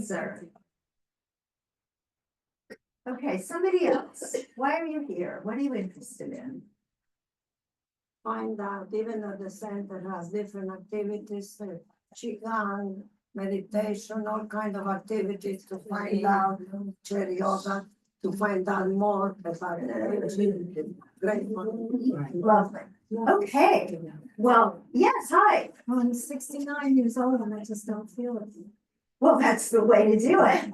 sir. Okay, somebody else. Why are you here? What are you interested in? Find out, even though the center has different activities, Qigong, meditation, all kind of activities to find out, chair yoga, to find out more about it. Great. Lovely. Okay, well, yes, hi. I'm 69 years old and I just don't feel it. Well, that's the way to do it.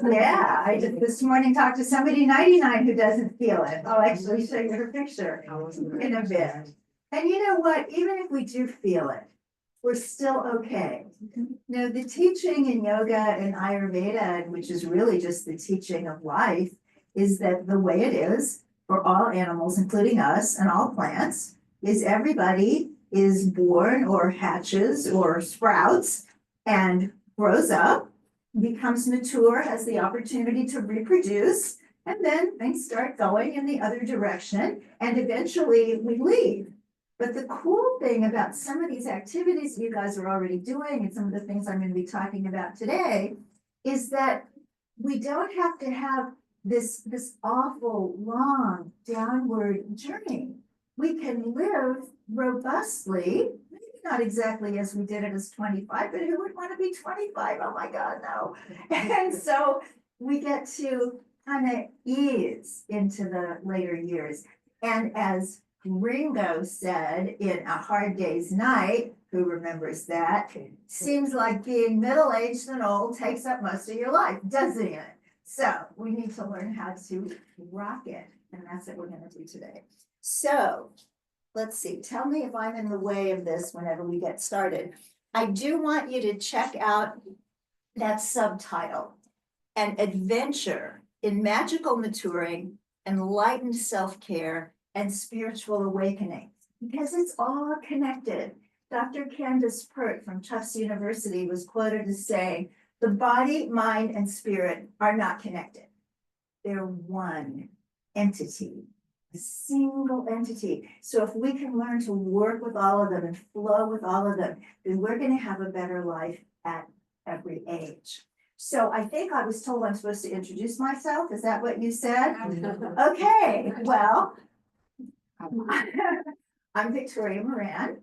Yeah, I just this morning talked to somebody 99 who doesn't feel it. I'll actually show you her picture in a bit. And you know what? Even if we do feel it, we're still okay. Now, the teaching in yoga and Ayurveda, which is really just the teaching of life, is that the way it is for all animals, including us and all plants, is everybody is born or hatches or sprouts and grows up, becomes mature, has the opportunity to reproduce, and then things start going in the other direction, and eventually we leave. But the cool thing about some of these activities you guys are already doing, and some of the things I'm going to be talking about today, is that we don't have to have this awful long downward journey. We can live robustly, maybe not exactly as we did it as 25, but who would want to be 25? Oh my God, no. And so we get to kind of ease into the later years. And as Ringo said in A Hard Day's Night, who remembers that, seems like being middle-aged and old takes up most of your life, doesn't it? So we need to learn how to rock it, and that's what we're going to do today. So let's see, tell me if I'm in the way of this whenever we get started. I do want you to check out that subtitle, An Adventure in Magical Maturing, Enlightened Self-Care, and Spiritual Awakening, because it's all connected. Dr. Candace Pert from Tufts University was quoted as saying, the body, mind, and spirit are not connected. They're one entity, a single entity. So if we can learn to work with all of them and flow with all of them, then we're going to have a better life at every age. So I think I was told I'm supposed to introduce myself. Is that what you said? Okay, well, I'm Victoria Moran,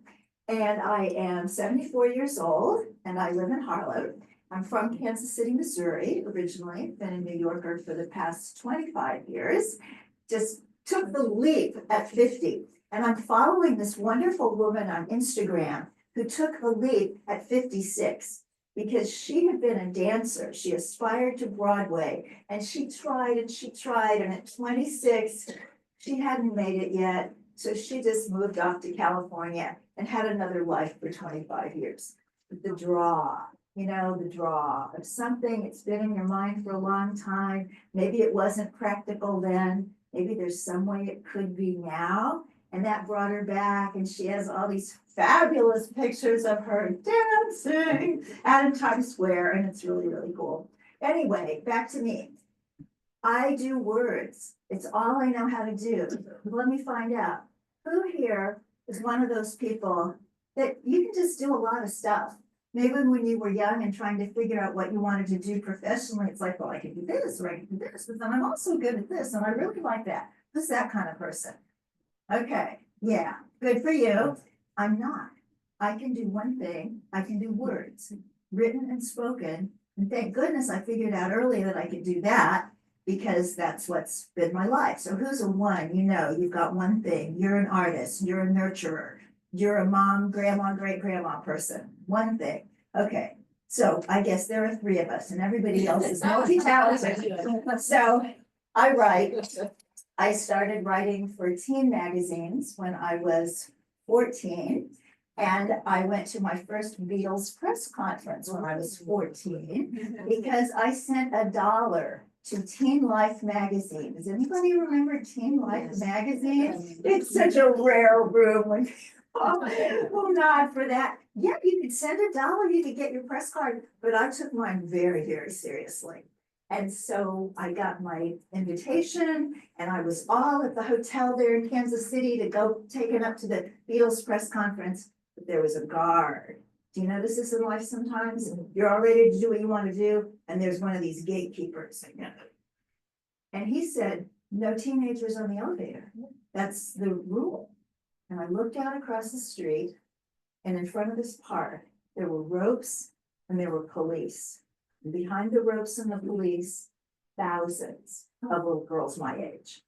and I am 74 years old, and I live in Harlem. I'm from Kansas City, Missouri, originally, been a New Yorker for the past 25 years, just took the leap at 50. And I'm following this wonderful woman on Instagram who took the leap at 56 because she had been a dancer. She aspired to Broadway, and she tried, and at 26, she hadn't made it yet. So she just moved off to California and had another life for 25 years. The draw, you know, the draw of something, it's been in your mind for a long time. Maybe it wasn't practical then. Maybe there's some way it could be now. And that brought her back. And she has all these fabulous pictures of her dancing out in Times Square. And it's really, really cool. Anyway, back to me. I do words. It's all I know how to do. Let me find out. Who here is one of those people that you can just do a lot of stuff? Maybe when you were young and trying to figure out what you wanted to do professionally, it's like, well, I can do this or I can do this, but then I'm also good at this and I really like that. Who's that kind of person? Okay, yeah, good for you. I'm not. I can do one thing. I can do words, written and spoken. And thank goodness I figured out early that I could do that, because that's what's been my life. So who's a one? You know, you've got one thing. You're an artist. You're a nurturer. You're a mom, grandma, great-grandma person. One thing. Okay. So I guess there are three of us and everybody else is multi-talented. So I write. I started writing for teen magazines when I was 14. And I went to my first Beatles press conference when I was 14 because I sent $1 to Teen Life magazine. Does anybody remember Teen Life magazine? It's such a rare room when people nod for that. Yeah, you could send $1, you could get your press card, but I took mine very, very seriously. And so I got my invitation and I was all at the hotel there in Kansas City to go take it up to the Beatles press conference, but there was a guard Do you notice this in life sometimes? You're all ready to do what you want to do, and there's one of these gatekeepers. And he said, no teenagers on the elevator. That's the rule. And I looked out across the street, and in front of this park, there were ropes and there were police. And behind the ropes and the police, thousands of little girls my age.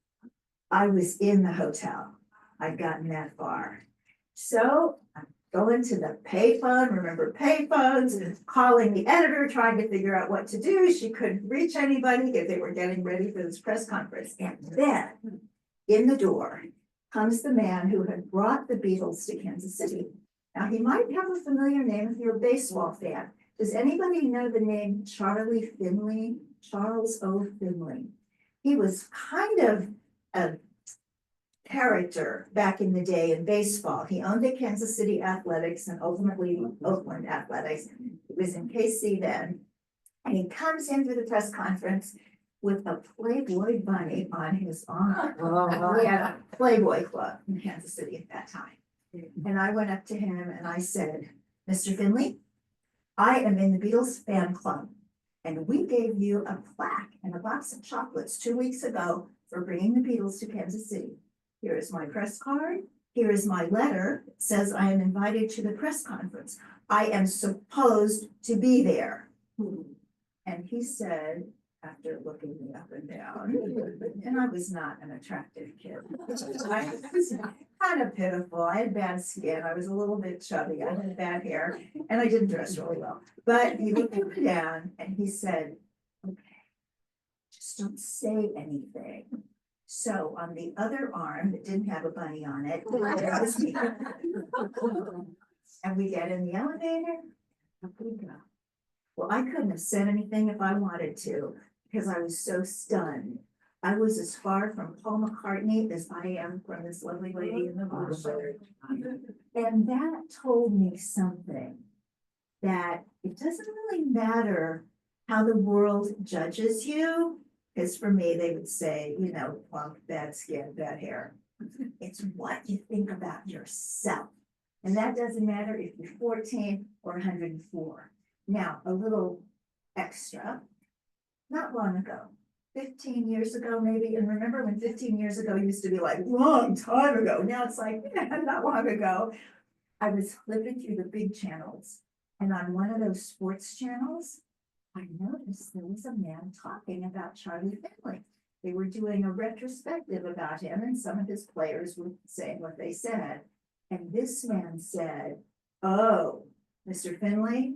I was in the hotel. I'd gotten that far. So I'm going to the payphone, remember payphones, and calling the editor, trying to figure out what to do. She couldn't reach anybody if they were getting ready for this press conference. And then in the door comes the man who had brought the Beatles to Kansas City. Now, he might have a familiar name if you're a baseball fan. Does anybody know the name Charlie Finley? Charles O. Finley. He was kind of a character back in the day in baseball. He owned the Kansas City Athletics and ultimately Oakland Athletics. He was in KC then. And he comes into the press conference with a Playboy bunny on his arm. We had a Playboy club in Kansas City at that time. And I went up to him and I said, Mr. Finley, I am in the Beatles fan club. And we gave you a plaque and a box of chocolates 2 weeks ago for bringing the Beatles to Kansas City. Here is my press card. Here is my letter. It says I am invited to the press conference. I am supposed to be there. And he said, after looking me up and down, and I was not an attractive kid. I was kind of pitiful. I had bad skin. I was a little bit chubby. I had bad hair and I didn't dress really well. But he looked me down and he said, okay, just don't say anything. So on the other arm that didn't have a bunny on it, there was me. And we get in the elevator, up we go. Well, I couldn't have said anything if I wanted to, because I was so stunned. I was as far from Paul McCartney as I am from this lovely lady in the blue shirt. And that told me something, that it doesn't really matter how the world judges you, because for me, they would say, you know, plump, bad skin, bad hair. It's what you think about yourself. And that doesn't matter if you're 14 or 104. Now, a little extra, not long ago, 15 years ago, maybe. And remember when 15 years ago used to be like long time ago. Now it's like, not long ago. I was flipping through the big channels, and on one of those sports channels, I noticed there was a man talking about Charlie Finley. They were doing a retrospective about him, and some of his players were saying what they said. And this man said, oh, Mr. Finley,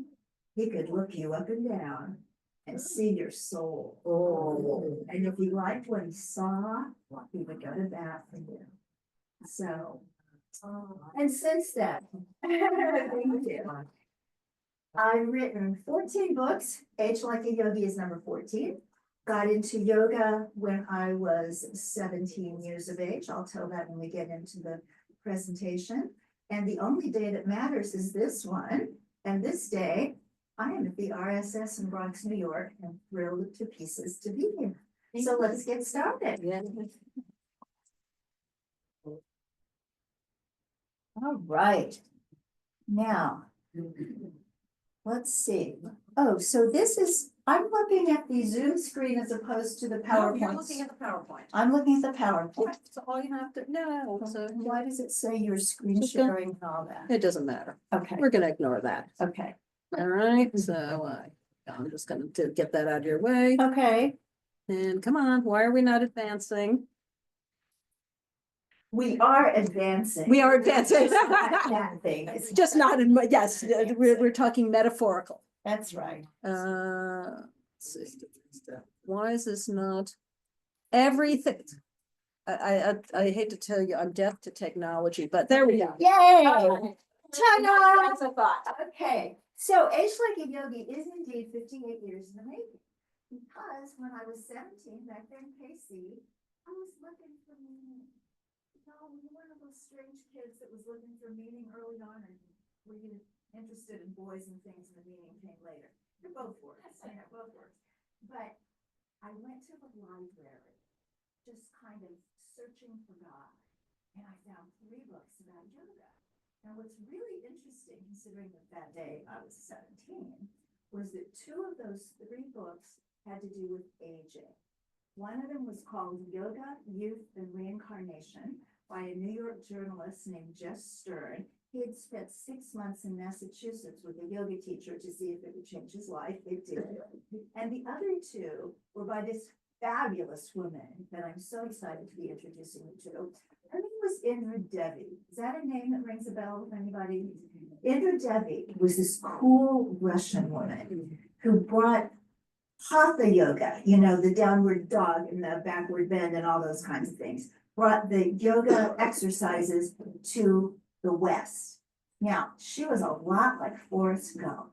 he could look you up and down and see your soul. Oh. And if he liked what he saw, he would go to bat for you. So, and since then, thank you. I've written 14 books. Age Like a Yogi is number 14. Got into yoga when I was 17 years of age. I'll tell that when we get into the presentation. And the only day that matters is this one. And this day, I am at the RSS in Bronx, New York, and thrilled to pieces to be here. So let's get started. All right. Now, let's see. Oh, so this is, I'm looking at the Zoom screen as opposed to the PowerPoint. You're looking at the PowerPoint. I'm looking at the PowerPoint. So all you have to know, so Why does it say your screen Okay. sharing and all that? it doesn't matter. Okay, We're gonna ignore that. okay, All right, so I'm just gonna get that out of your way. okay. And come on, why are we not advancing? We are advancing. We are advancing. That thing. It's Just not in, yes, we're talking metaphorical. That's right. Let's see. Why is this not everything? I hate to tell you, I'm deaf to technology, but there we go. Yay! Ta-da! That's a thought. Okay, so Age Like a Yogi is indeed 58 years in the making. Because when I was 17, back then in KC, I was looking for meaning. You know, we were one of those strange kids that was looking for meaning early on and were you interested in boys and things, and the meaning came later. They're both words, I know, both words. But I went to the library, just kind of searching for God, and I found 3 books about yoga. Now, what's really interesting, considering that day I was 17, was that two of those three books had to do with aging. One of them was called Yoga, Youth, and Reincarnation by a New York journalist named Jeff Stern. He had spent 6 months in Massachusetts with a yoga teacher to see if it would change his life. It did. And the other two were by this fabulous woman that I'm so excited to be introducing you to. Her name was Indra Devi. Is that a name that rings a bell with anybody? Indra Devi was this cool Russian woman who brought Hatha yoga, you know, the downward dog and the backward bend and all those kinds of things, brought the yoga exercises to the West. Now, she was a lot like Forrest Gump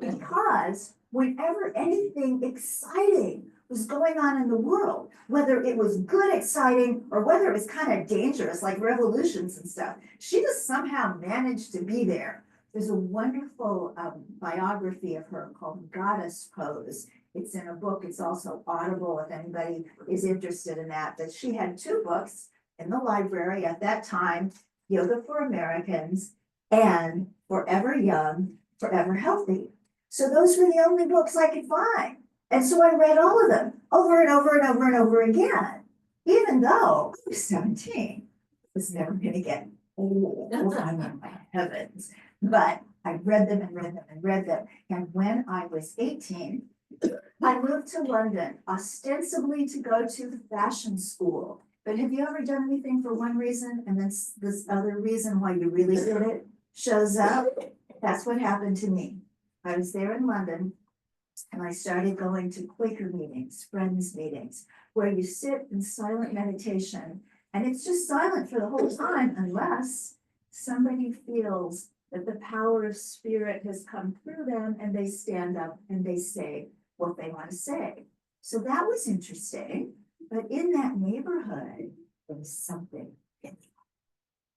because whenever anything exciting was going on in the world, whether it was good, exciting, or whether it was kind of dangerous, like revolutions and stuff, she just somehow managed to be there. There's a wonderful biography of her called Goddess Pose. It's in a book. It's also audible if anybody is interested in that. But she had two books in the library at that time, Yoga for Americans and Forever Young, Forever Healthy. So those were the only books I could find. And so I read all of them over and over and over and over again, even though I was 17. I was never going to get old. I mean, my heavens. But I read them and read them and read them. And when I was 18, I moved to London, ostensibly to go to the fashion school. But have you ever done anything for one reason and then this other reason why you really did it shows up? That's what happened to me. I was there in London and I started going to Quaker meetings, friends meetings, where you sit in silent meditation and it's just silent for the whole time unless somebody feels that the power of spirit has come through them and they stand up and they say what they want to say. So that was interesting. But in that neighborhood, there was something in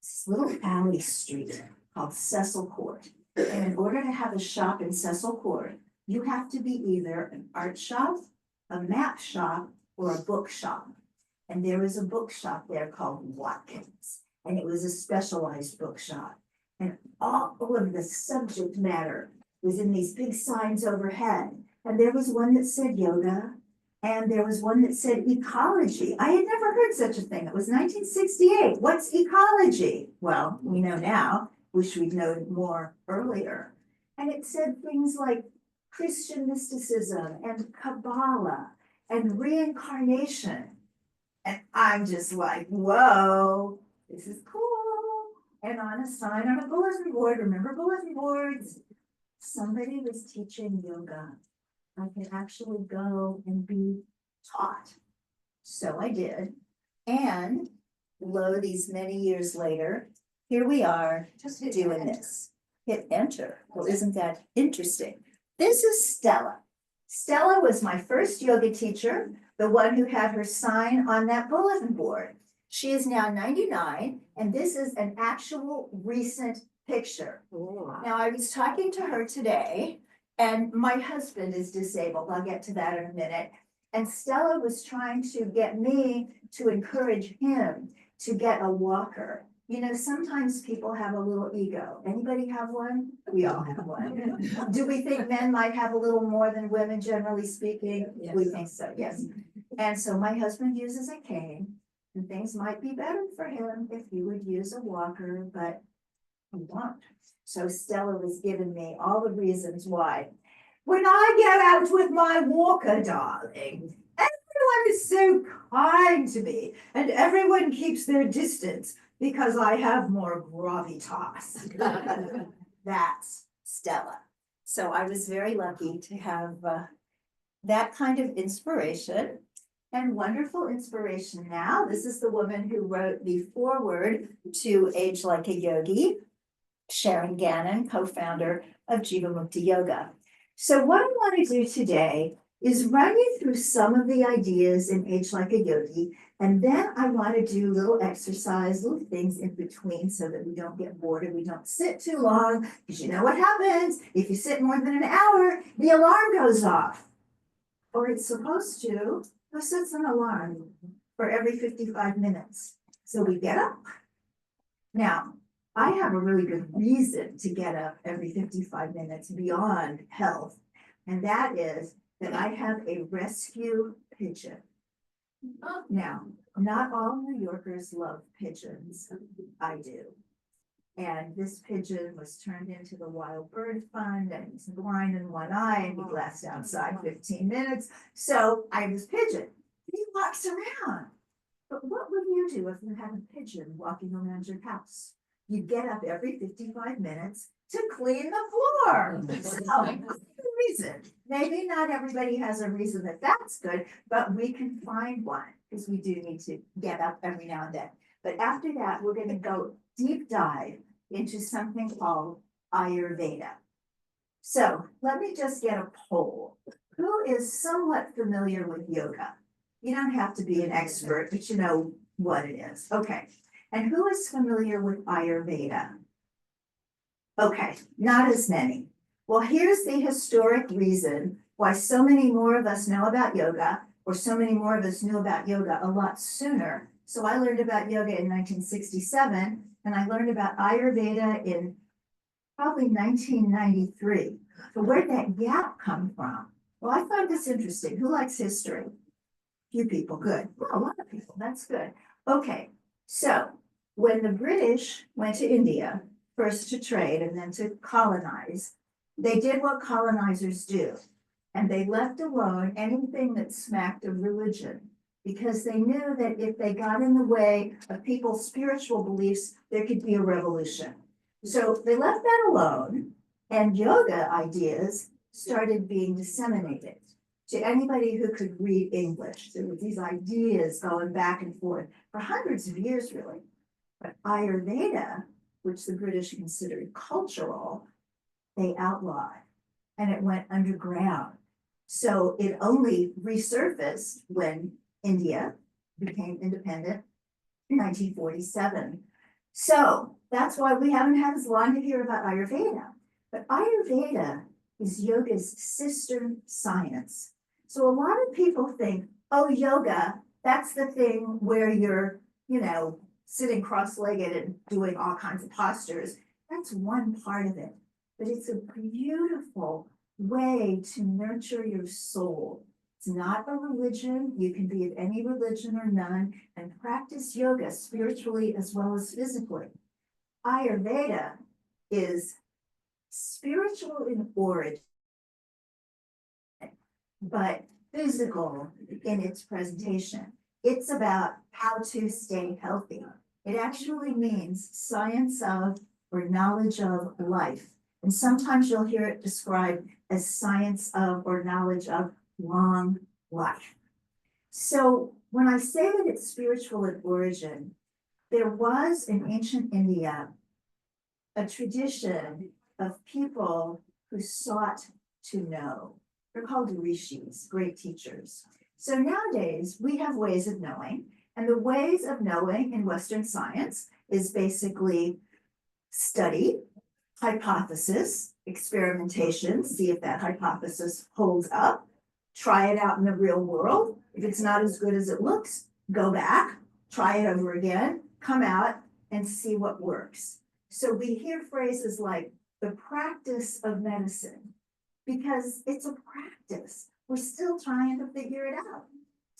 this little alley street called Cecil Court. And in order to have a shop in Cecil Court, you have to be either an art shop, a map shop, or a book shop. And there was a bookshop there called Watkins, and it was a specialized bookshop. And all of the subject matter was in these big signs overhead. And there was one that said yoga, and there was one that said ecology. I had never heard such a thing. It was 1968. What's ecology? Well, we know now. Wish we'd known more earlier. And it said things like Christian mysticism and Kabbalah and reincarnation. And I'm just like, whoa, this is cool. And on a sign on a bulletin board, remember bulletin boards? Somebody was teaching yoga. I could actually go and be taught. So I did. And lo, these many years later, here we are just doing this. Hit enter. Well, isn't that interesting? This is Stella. Stella was my first yoga teacher, the one who had her sign on that bulletin board. She is now 99, and this is an actual recent picture. Now, I was talking to her today, and my husband is disabled. I'll get to that in a minute. And Stella was trying to get me to encourage him to get a walker. You know, sometimes people have a little ego. Anybody have one? We all have one. Do we think men might have a little more than women, generally speaking? Yes. We think so, yes. And so my husband uses a cane, and things might be better for him if he would use a walker, but he won't. So Stella was giving me all the reasons why. When I get out with my walker, darling, everyone is so kind to me, and everyone keeps their distance because I have more gravitas. That's Stella. So I was very lucky to have that kind of inspiration and wonderful inspiration now. This is the woman who wrote the foreword to Age Like a Yogi, Sharon Gannon, co-founder of Jivamukti Yoga. So what I want to do today is run you through some of the ideas in Age Like a Yogi, and then I want to do little exercise, little things in between so that we don't get bored and we don't sit too long, because you know what happens if you sit more than an hour, the alarm goes off. Or it's supposed to. Who sets an alarm for every 55 minutes? So we get up. Now, I have a really good reason to get up every 55 minutes beyond health. And that is that I have a rescue pigeon. Now, not all New Yorkers love pigeons. I do. And this pigeon was turned into the Wild Bird Fund, and he's blind in one eye, and he lasts outside 15 minutes. So I have this pigeon. He walks around. But what would you do if you had a pigeon walking around your house? You get up every 55 minutes to clean the floor. So, reason. Maybe not everybody has a reason that that's good, but we can find one because we do need to get up every now and then. But after that, we're going to go deep dive into something called Ayurveda. So let me just get a poll. Who is somewhat familiar with yoga? You don't have to be an expert, but you know what it is. Okay. And who is familiar with Ayurveda? Okay, not as many. Well, here's the historic reason why so many more of us know about yoga, or so many more of us knew about yoga a lot sooner. So I learned about yoga in 1967, and I learned about Ayurveda in probably 1993. So where'd that gap come from? Well, I find this interesting. Who likes history? Few people, good. Well, a lot of people, that's good. Okay, so when the British went to India, first to trade and then to colonize, they did what colonizers do. And they left alone anything that smacked of religion, because they knew that if they got in the way of people's spiritual beliefs, there could be a revolution. So they left that alone, and yoga ideas started being disseminated to anybody who could read English. There were these ideas going back and forth for hundreds of years, really. But Ayurveda, which the British considered cultural, they outlawed, and it went underground. So it only resurfaced when India became independent in 1947. So that's why we haven't had as long to hear about Ayurveda. But Ayurveda is yoga's sister science. So a lot of people think, oh, yoga, that's the thing where you're, sitting cross-legged and doing all kinds of postures. That's one part of it. But it's a beautiful way to nurture your soul. It's not a religion. You can be of any religion or none and practice yoga spiritually as well as physically. Ayurveda is spiritual in origin, but physical in its presentation. It's about how to stay healthy. It actually means science of or knowledge of life. And sometimes you'll hear it described as science of or knowledge of long life. So when I say that it's spiritual in origin, there was in ancient India a tradition of people who sought to know. They're called rishis, great teachers. So nowadays we have ways of knowing, and the ways of knowing in Western science is basically study, hypothesis, experimentation, see if that hypothesis holds up, try it out in the real world. If it's not as good as it looks, go back, try it over again, come out and see what works. So we hear phrases like the practice of medicine, because it's a practice. We're still trying to figure it out.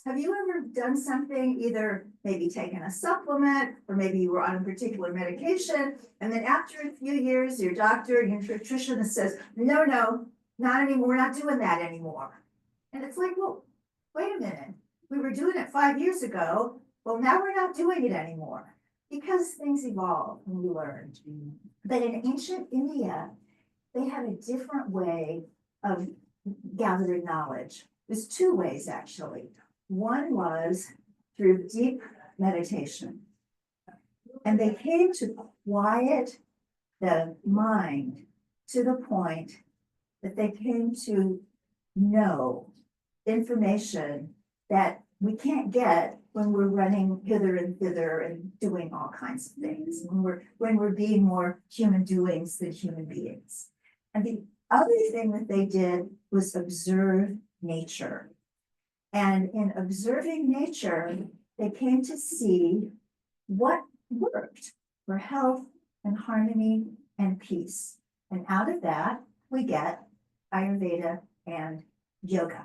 Have you ever done something, either maybe taken a supplement, or maybe you were on a particular medication, and then after a few years, your doctor, your nutritionist says, no, not anymore, we're not doing that anymore. And it's like, well, wait a minute, we were doing it 5 years ago, well, now we're not doing it anymore, because things evolve and we learned. But in ancient India, they had a different way of gathering knowledge. There's two ways, actually. One was through deep meditation. And they came to quiet the mind to the point that they came to know information that we can't get when we're running hither and thither and doing all kinds of things, when we're being more human doings than human beings. And the other thing that they did was observe nature. And in observing nature, they came to see what worked for health, and harmony and peace. And out of that, we get Ayurveda and yoga.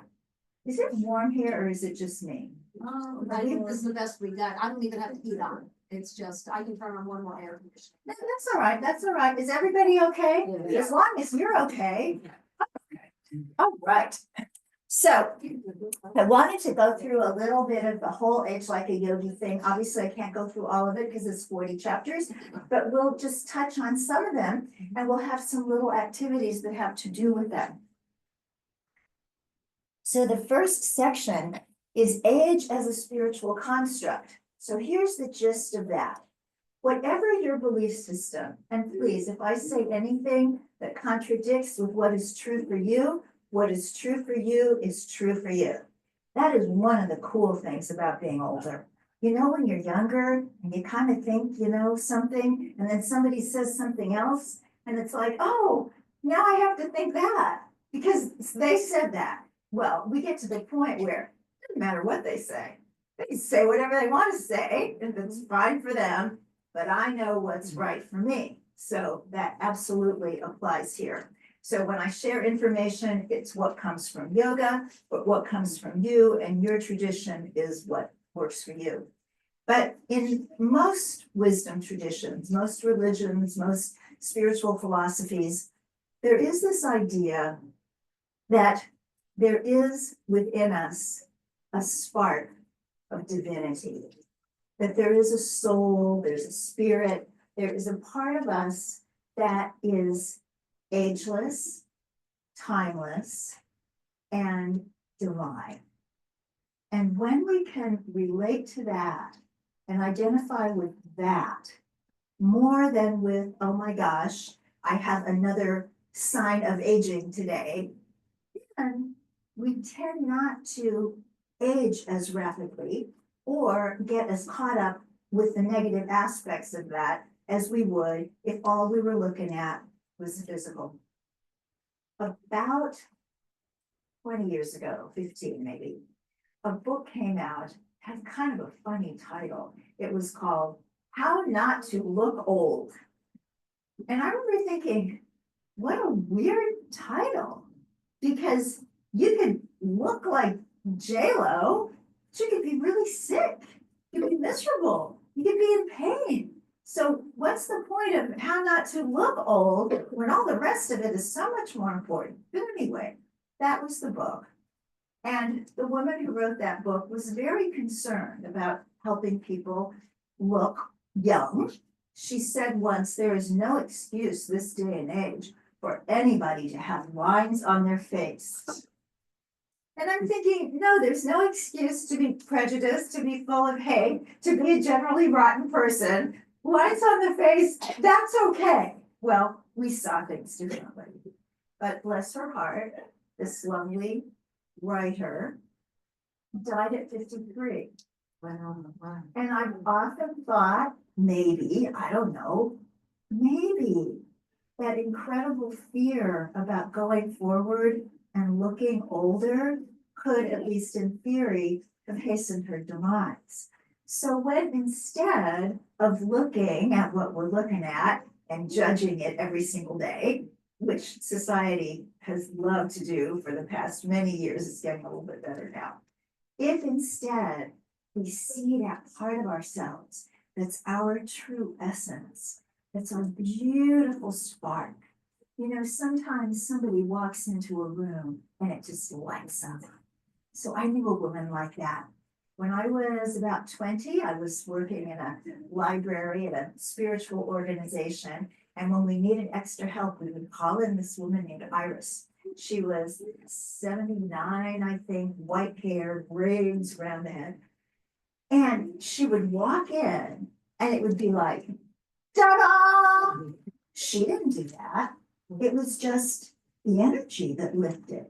Is it warm here or is it just me? I think this is the best we got. I don't even have to heat on. It's just, I can turn on one more air conditioner. That's all right, that's all right. Is everybody okay? Yeah. As long as you're okay. All right. So I wanted to go through a little bit of the whole Age Like a Yogi thing. Obviously, I can't go through all of it because it's 40 chapters, but we'll just touch on some of them and we'll have some little activities that have to do with them. So the first section is age as a spiritual construct. So here's the gist of that. Whatever your belief system, and please, if I say anything that contradicts with what is true for you, what is true for you is true for you. That is one of the cool things about being older. You know, when you're younger and you kind of think you know something, and then somebody says something else, and it's like, oh, now I have to think that because they said that. Well, we get to the point where it doesn't matter what they say whatever they want to say, and it's fine for them, but I know what's right for me. So that absolutely applies here. So when I share information, it's what comes from yoga, but what comes from you and your tradition is what works for you. But in most wisdom traditions, most religions, most spiritual philosophies, there is this idea that there is within us a spark of divinity, that there is a soul, there's a spirit, there is a part of us that is ageless, timeless, and divine. And when we can relate to that and identify with that more than with, oh my gosh, I have another sign of aging today, then we tend not to age as rapidly or get as caught up with the negative aspects of that as we would if all we were looking at was physical. About 20 years ago, 15 maybe, a book came out, had kind of a funny title. It was called How Not to Look Old. And I remember thinking, what a weird title, because you could look like J-Lo, but you could be really sick, you could be miserable, you could be in pain. So what's the point of how not to look old when all the rest of it is so much more important? But anyway, that was the book. And the woman who wrote that book was very concerned about helping people look young. She said once, there is no excuse this day and age for anybody to have lines on their face. And I'm thinking, no, there's no excuse to be prejudiced, to be full of hate, to be a generally rotten person. Lines on the face, that's okay. Well, we saw things differently. But bless her heart, this lovely writer died at 53. Wow. And I've often thought, maybe, I don't know, maybe that incredible fear about going forward and looking older could, at least in theory, have hastened her demise. So when instead of looking at what we're looking at and judging it every single day, which society has loved to do for the past many years, it's getting a little bit better now. If instead we see that part of ourselves that's our true essence, that's our beautiful spark. You know, sometimes somebody walks into a room and it just lights up. So I knew a woman like that. When I was about 20, I was working in a library at a spiritual organization. And when we needed extra help, we would call in this woman named Iris. She was 79, I think, white hair, braids around the head. And she would walk in and it would be like, ta-da! She didn't do that. It was just the energy that lifted.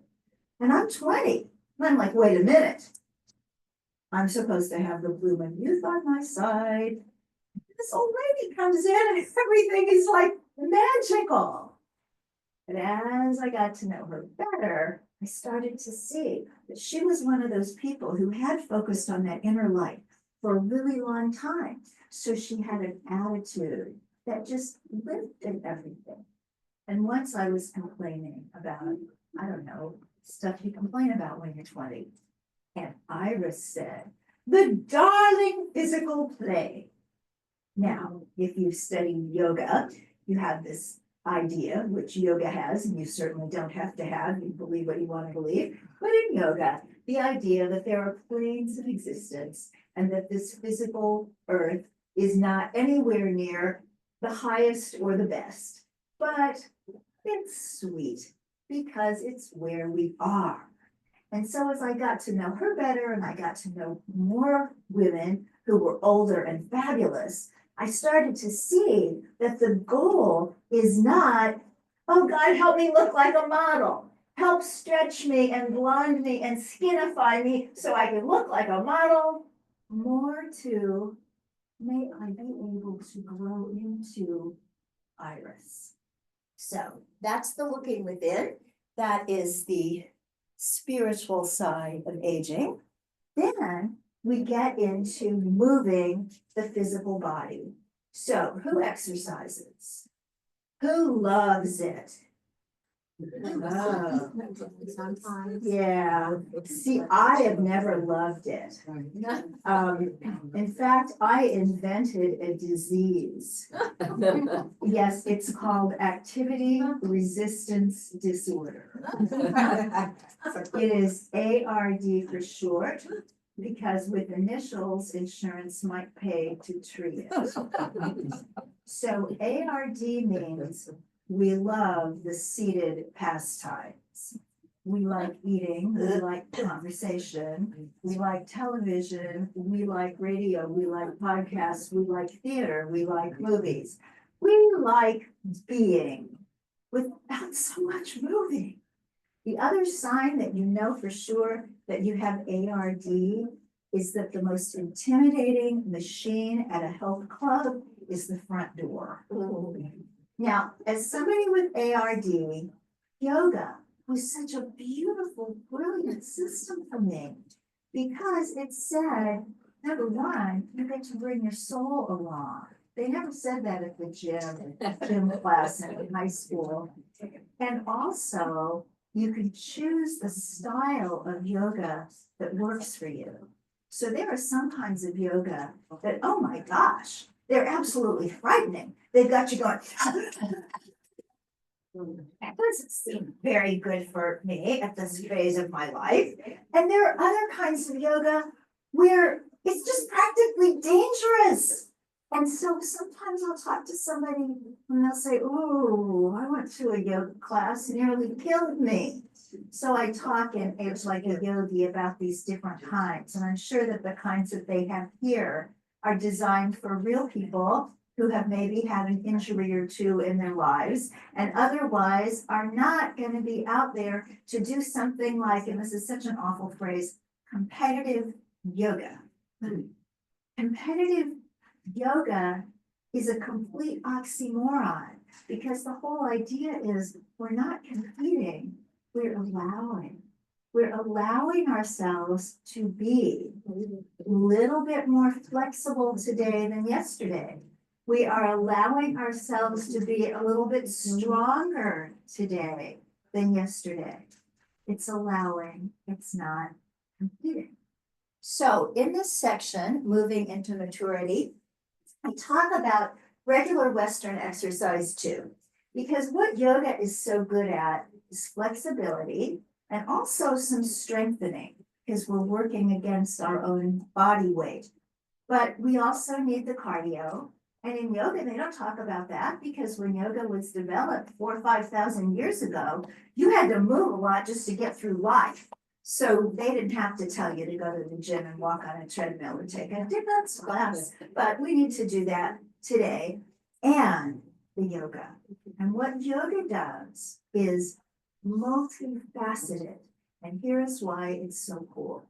And I'm 20. And I'm like, wait a minute. I'm supposed to have the bloom of youth on my side. This old lady comes in and everything is like magical. But as I got to know her better, I started to see that she was one of those people who had focused on that inner light for a really long time. So she had an attitude that just lifted everything. And once I was complaining about, I don't know, stuff you complain about when you're 20. And Iris said, the darling physical play. Now, if you've studied yoga, you have this idea, which yoga has, and you certainly don't have to have, you believe what you want to believe. But in yoga, the idea that there are planes of existence and that this physical earth is not anywhere near the highest or the best, but it's sweet because it's where we are. And so as I got to know her better and I got to know more women who were older and fabulous, I started to see that the goal is not, oh God, help me look like a model. Help stretch me and blonde me and skinify me so I can look like a model. More to, may I be able to grow into Iris. So that's the looking within. That is the spiritual side of aging. Then we get into moving the physical body. So who exercises? Who loves it? Oh, yeah. See, I have never loved it. In fact, I invented a disease. Yes, it's called activity resistance disorder. It is ARD for short, because with initials, insurance might pay to treat it. So ARD means we love the seated pastimes. We like eating, we like conversation, we like television, we like radio, we like podcasts, we like theater, we like movies. We like being without so much moving. The other sign that you know for sure that you have ARD is that the most intimidating machine at a health club is the front door. Now, as somebody with ARD, yoga was such a beautiful, brilliant system for me because it said, number one, you get to bring your soul along. They never said that at the gym class in high school. And also, you can choose the style of yoga that works for you. So there are some kinds of yoga that, oh my gosh, they're absolutely frightening. They've got you going. That doesn't seem very good for me at this phase of my life. And there are other kinds of yoga where it's just practically dangerous. And so sometimes I'll talk to somebody and they'll say, "Ooh, I went to a yoga class, it nearly killed me." So I talk in Age Like a Yogi about these different kinds. And I'm sure that the kinds that they have here are designed for real people who have maybe had an injury or two in their lives and otherwise are not going to be out there to do something like, and this is such an awful phrase, competitive yoga. Competitive yoga is a complete oxymoron because the whole idea is we're not competing, we're allowing. We're allowing ourselves to be a little bit more flexible today than yesterday. We are allowing ourselves to be a little bit stronger today than yesterday. It's allowing, it's not competing. So in this section, moving into maturity, I talk about regular Western exercise too, because what yoga is so good at is flexibility and also some strengthening, because we're working against our own body weight. But we also need the cardio. And in yoga, they don't talk about that because when yoga was developed 4,000 or 5,000 years ago, you had to move a lot just to get through life. So they didn't have to tell you to go to the gym and walk on a treadmill or take a dance class, but we need to do that today and the yoga. And what yoga does is multifaceted. And here's why it's so cool.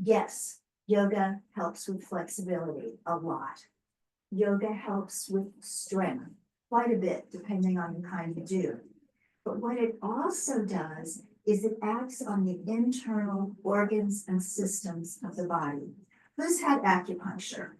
Yes, yoga helps with flexibility a lot. Yoga helps with strength quite a bit, depending on the kind you do. But what it also does is it acts on the internal organs and systems of the body. Who's had acupuncture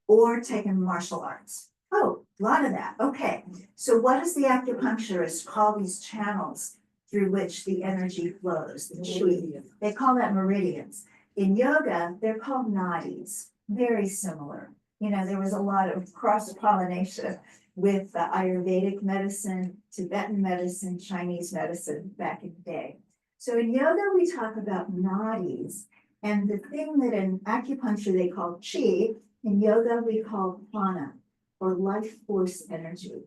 or taken martial arts? Oh, A lot of that, okay. So what does the acupuncturist call these channels through which the energy flows, the chi? They call that meridians. In yoga, they're called nadis, very similar. You know, there was a lot of cross-pollination with Ayurvedic medicine, Tibetan medicine, Chinese medicine back in the day. So in yoga, we talk about nadis, and the thing that in acupuncture they call chi, in yoga we call prana, or life force energy.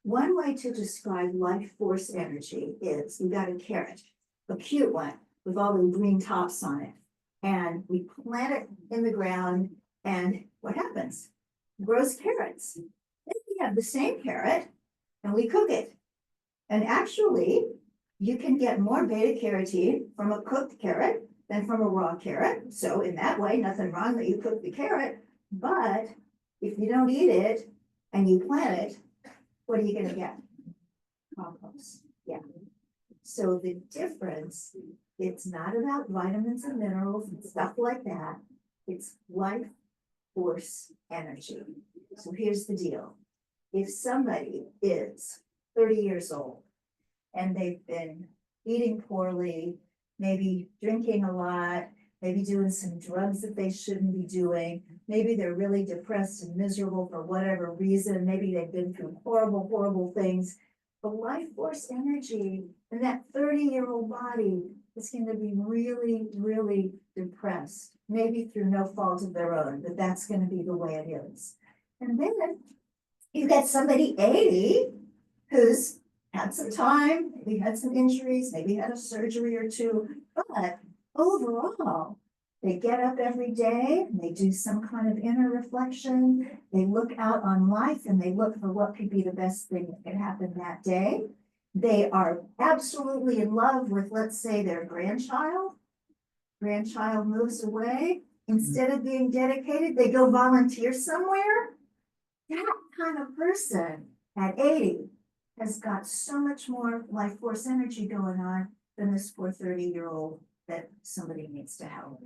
One way to describe life force energy is we got a carrot, a cute one with all the green tops on it. And we plant it in the ground, and what happens? It grows carrots. Then we have the same carrot and we cook it. And actually, you can get more beta carotene from a cooked carrot than from a raw carrot. So in that way, nothing wrong that you cook the carrot. But if you don't eat it and you plant it, what are you gonna get? Compost, yeah. So the difference, it's not about vitamins and minerals and stuff like that. It's life force energy. So here's the deal. If somebody is 30 years old and they've been eating poorly, maybe drinking a lot, maybe doing some drugs that they shouldn't be doing, maybe they're really depressed and miserable for whatever reason, maybe they've been through horrible, horrible things. The life force energy in that 30-year-old body is going to be really, really depressed, maybe through no fault of their own, but that's going to be the way it is. And then you get somebody 80 who's had some time, maybe had some injuries, maybe had a surgery or two, but overall, they get up every day, and they do some kind of inner reflection, they look out on life and they look for what could be the best thing that could happen that day. They are absolutely in love with, let's say, their grandchild. Grandchild moves away, instead of being dedicated, they go volunteer somewhere. That kind of person at 80 has got so much more life force energy going on than this poor 30-year-old that somebody needs to help.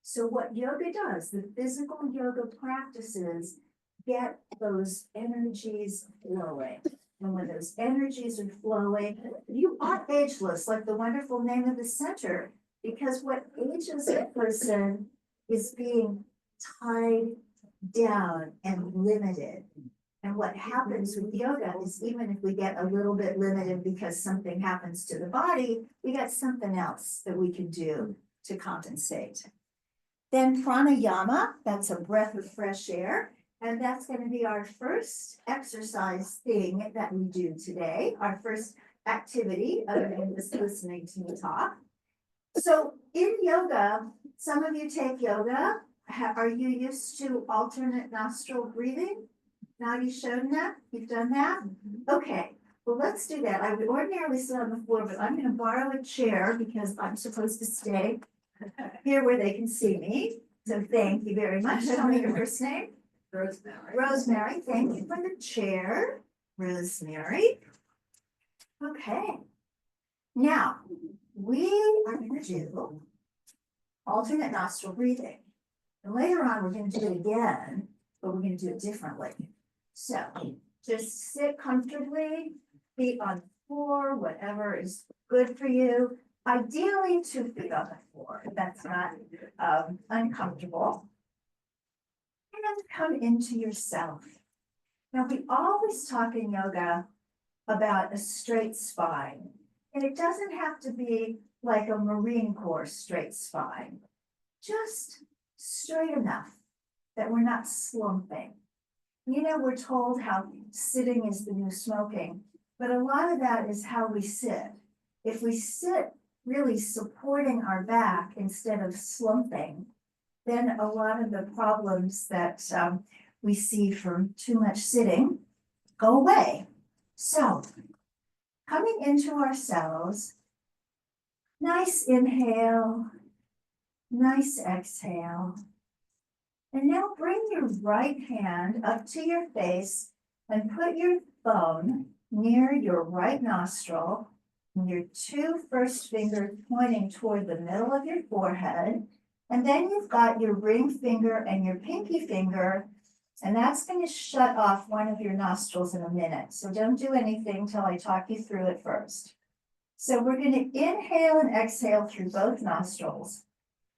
So what yoga does, the physical yoga practices get those energies flowing. And when those energies are flowing, you are ageless, like the wonderful name of the center, because what ages a person is being tied down and limited. And what happens with yoga is even if we get a little bit limited because something happens to the body, we got something else that we can do to compensate. Then pranayama, that's a breath of fresh air. And that's going to be our first exercise thing that we do today, our first activity other than just listening to me talk. So in yoga, some of you take yoga. Are you used to alternate nostril breathing? Nadi Shodhana, you've done that? Okay, well, let's do that. I would ordinarily sit on the floor, but I'm going to borrow a chair because I'm supposed to stay here where they can see me. So thank you very much. Tell me your first name. Rosemary. Rosemary, thank you for the chair, Rosemary. Okay. Now, we are going to do alternate nostril breathing. And later on, we're going to do it again, but we're going to do it differently. So just sit comfortably, feet on the floor, whatever is good for you. Ideally, 2 feet on the floor, if that's not uncomfortable. And come into yourself. Now, we always talk in yoga about a straight spine, and it doesn't have to be like a Marine Corps straight spine, just straight enough that we're not slumping. You know, we're told how sitting is the new smoking, but a lot of that is how we sit. If we sit really supporting our back instead of slumping, then a lot of the problems that we see from too much sitting go away. So, coming into ourselves, nice inhale, nice exhale. And now bring your right hand up to your face and put your thumb near your right nostril and your 2 first fingers pointing toward the middle of your forehead. And then you've got your ring finger and your pinky finger And that's gonna shut off one of your nostrils in a minute, so don't do anything till I talk you through it first. So we're gonna inhale and exhale through both nostrils.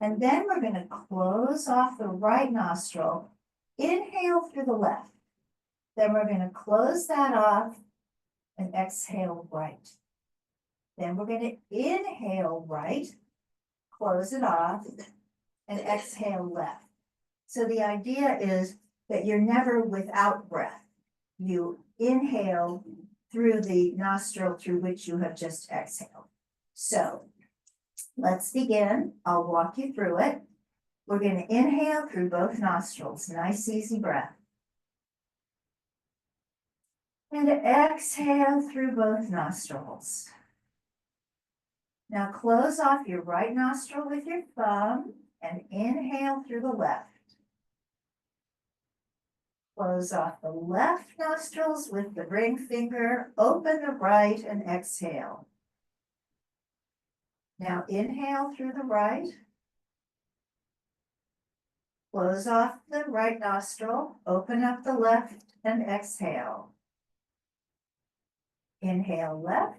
And then we're gonna close off the right nostril, inhale through the left. Then we're gonna close that off and exhale right. Then we're gonna inhale right, close it off, and exhale left. So the idea is that you're never without breath. You inhale through the nostril through which you have just exhaled. So let's begin. I'll walk you through it. We're going to inhale through both nostrils. Nice, easy breath. And exhale through both nostrils. Now close off your right nostril with your thumb and inhale through the left. Close off the left nostrils with the ring finger, open the right and exhale. Now inhale through the right. Close off the right nostril, open up the left and exhale. Inhale left.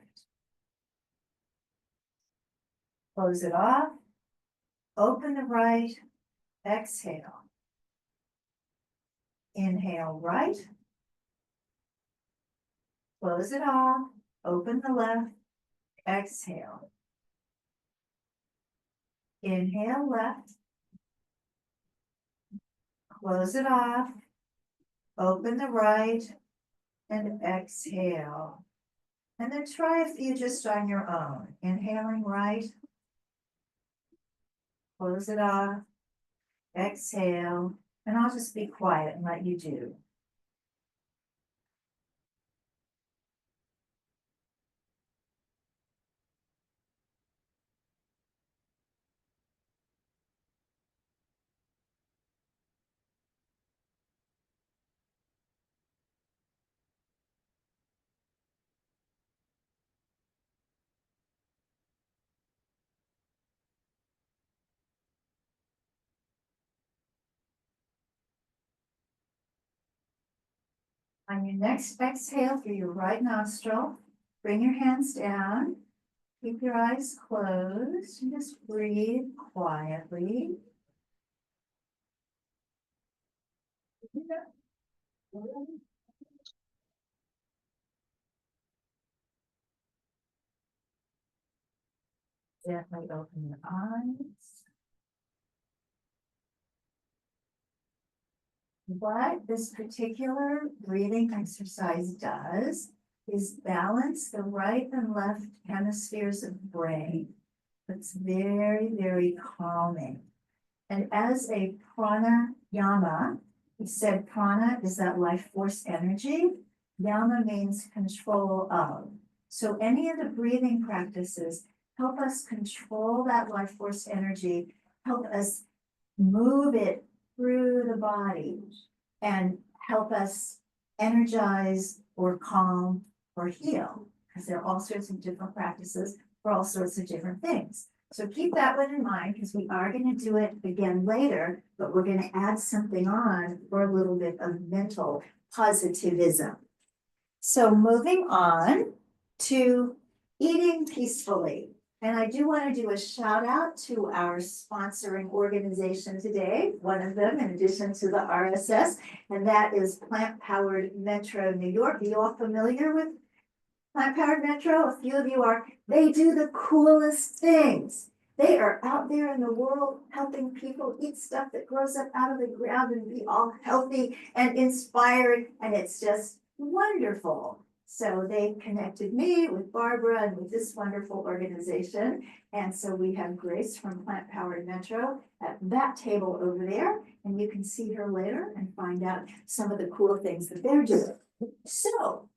Close it off, open the right, exhale. Inhale right. Close it off, open the left, exhale. Inhale left. Close it off, open the right, and exhale. And then try a few just on your own. Inhaling right. Close it off, exhale, and I'll just be quiet and let you do. On your next exhale through your right nostril, bring your hands down, keep your eyes closed, and just breathe quietly. Gently open your eyes. What this particular breathing exercise does is balance the right and left hemispheres of the brain. It's very, very calming. And as a pranayama, we said prana is that life force energy. Yama means control of. So any of the breathing practices help us control that life force energy, help us move it through the body and help us energize or calm or heal, because there are all sorts of different practices for all sorts of different things. So keep that one in mind, because we are going to do it again later, but we're going to add something on for a little bit of mental positivism. So moving on to eating peacefully. And I do want to do a shout out to our sponsoring organization today, one of them in addition to the RSS, and that is Plant Powered Metro New York. Are you all familiar with Plant Powered Metro? A few of you are. They do the coolest things. They are out there in the world helping people eat stuff that grows up out of the ground and be all healthy and inspired, and it's just wonderful. So they connected me with Barbara and with this wonderful organization. And so we have Grace from Plant Powered Metro at that table over there. And you can see her later and find out some of the cool things that they're doing. So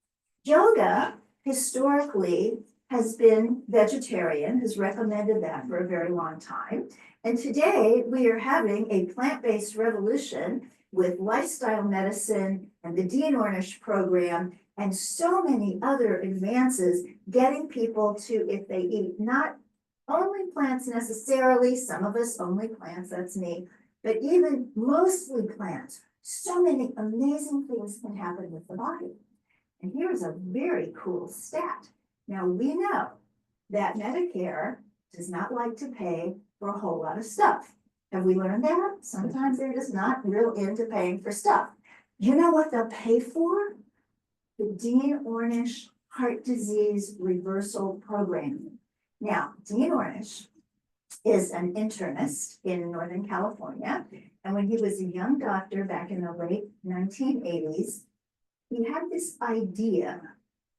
yoga historically has been vegetarian, has recommended that for a very long time. And today we are having a plant-based revolution with lifestyle medicine and the Dean Ornish program and so many other advances, getting people to, if they eat not only plants necessarily, some of us only plants, that's me, but even mostly plants, So many amazing things can happen with the body. And here's a very cool stat. Now, we know that Medicare does not like to pay for a whole lot of stuff. Have we learned that? Sometimes they're just not real into paying for stuff. You know what they'll pay for? The Dean Ornish Heart Disease Reversal Program. Now, Dean Ornish is an internist in Northern California. And when he was a young doctor back in the late 1980s, he had this idea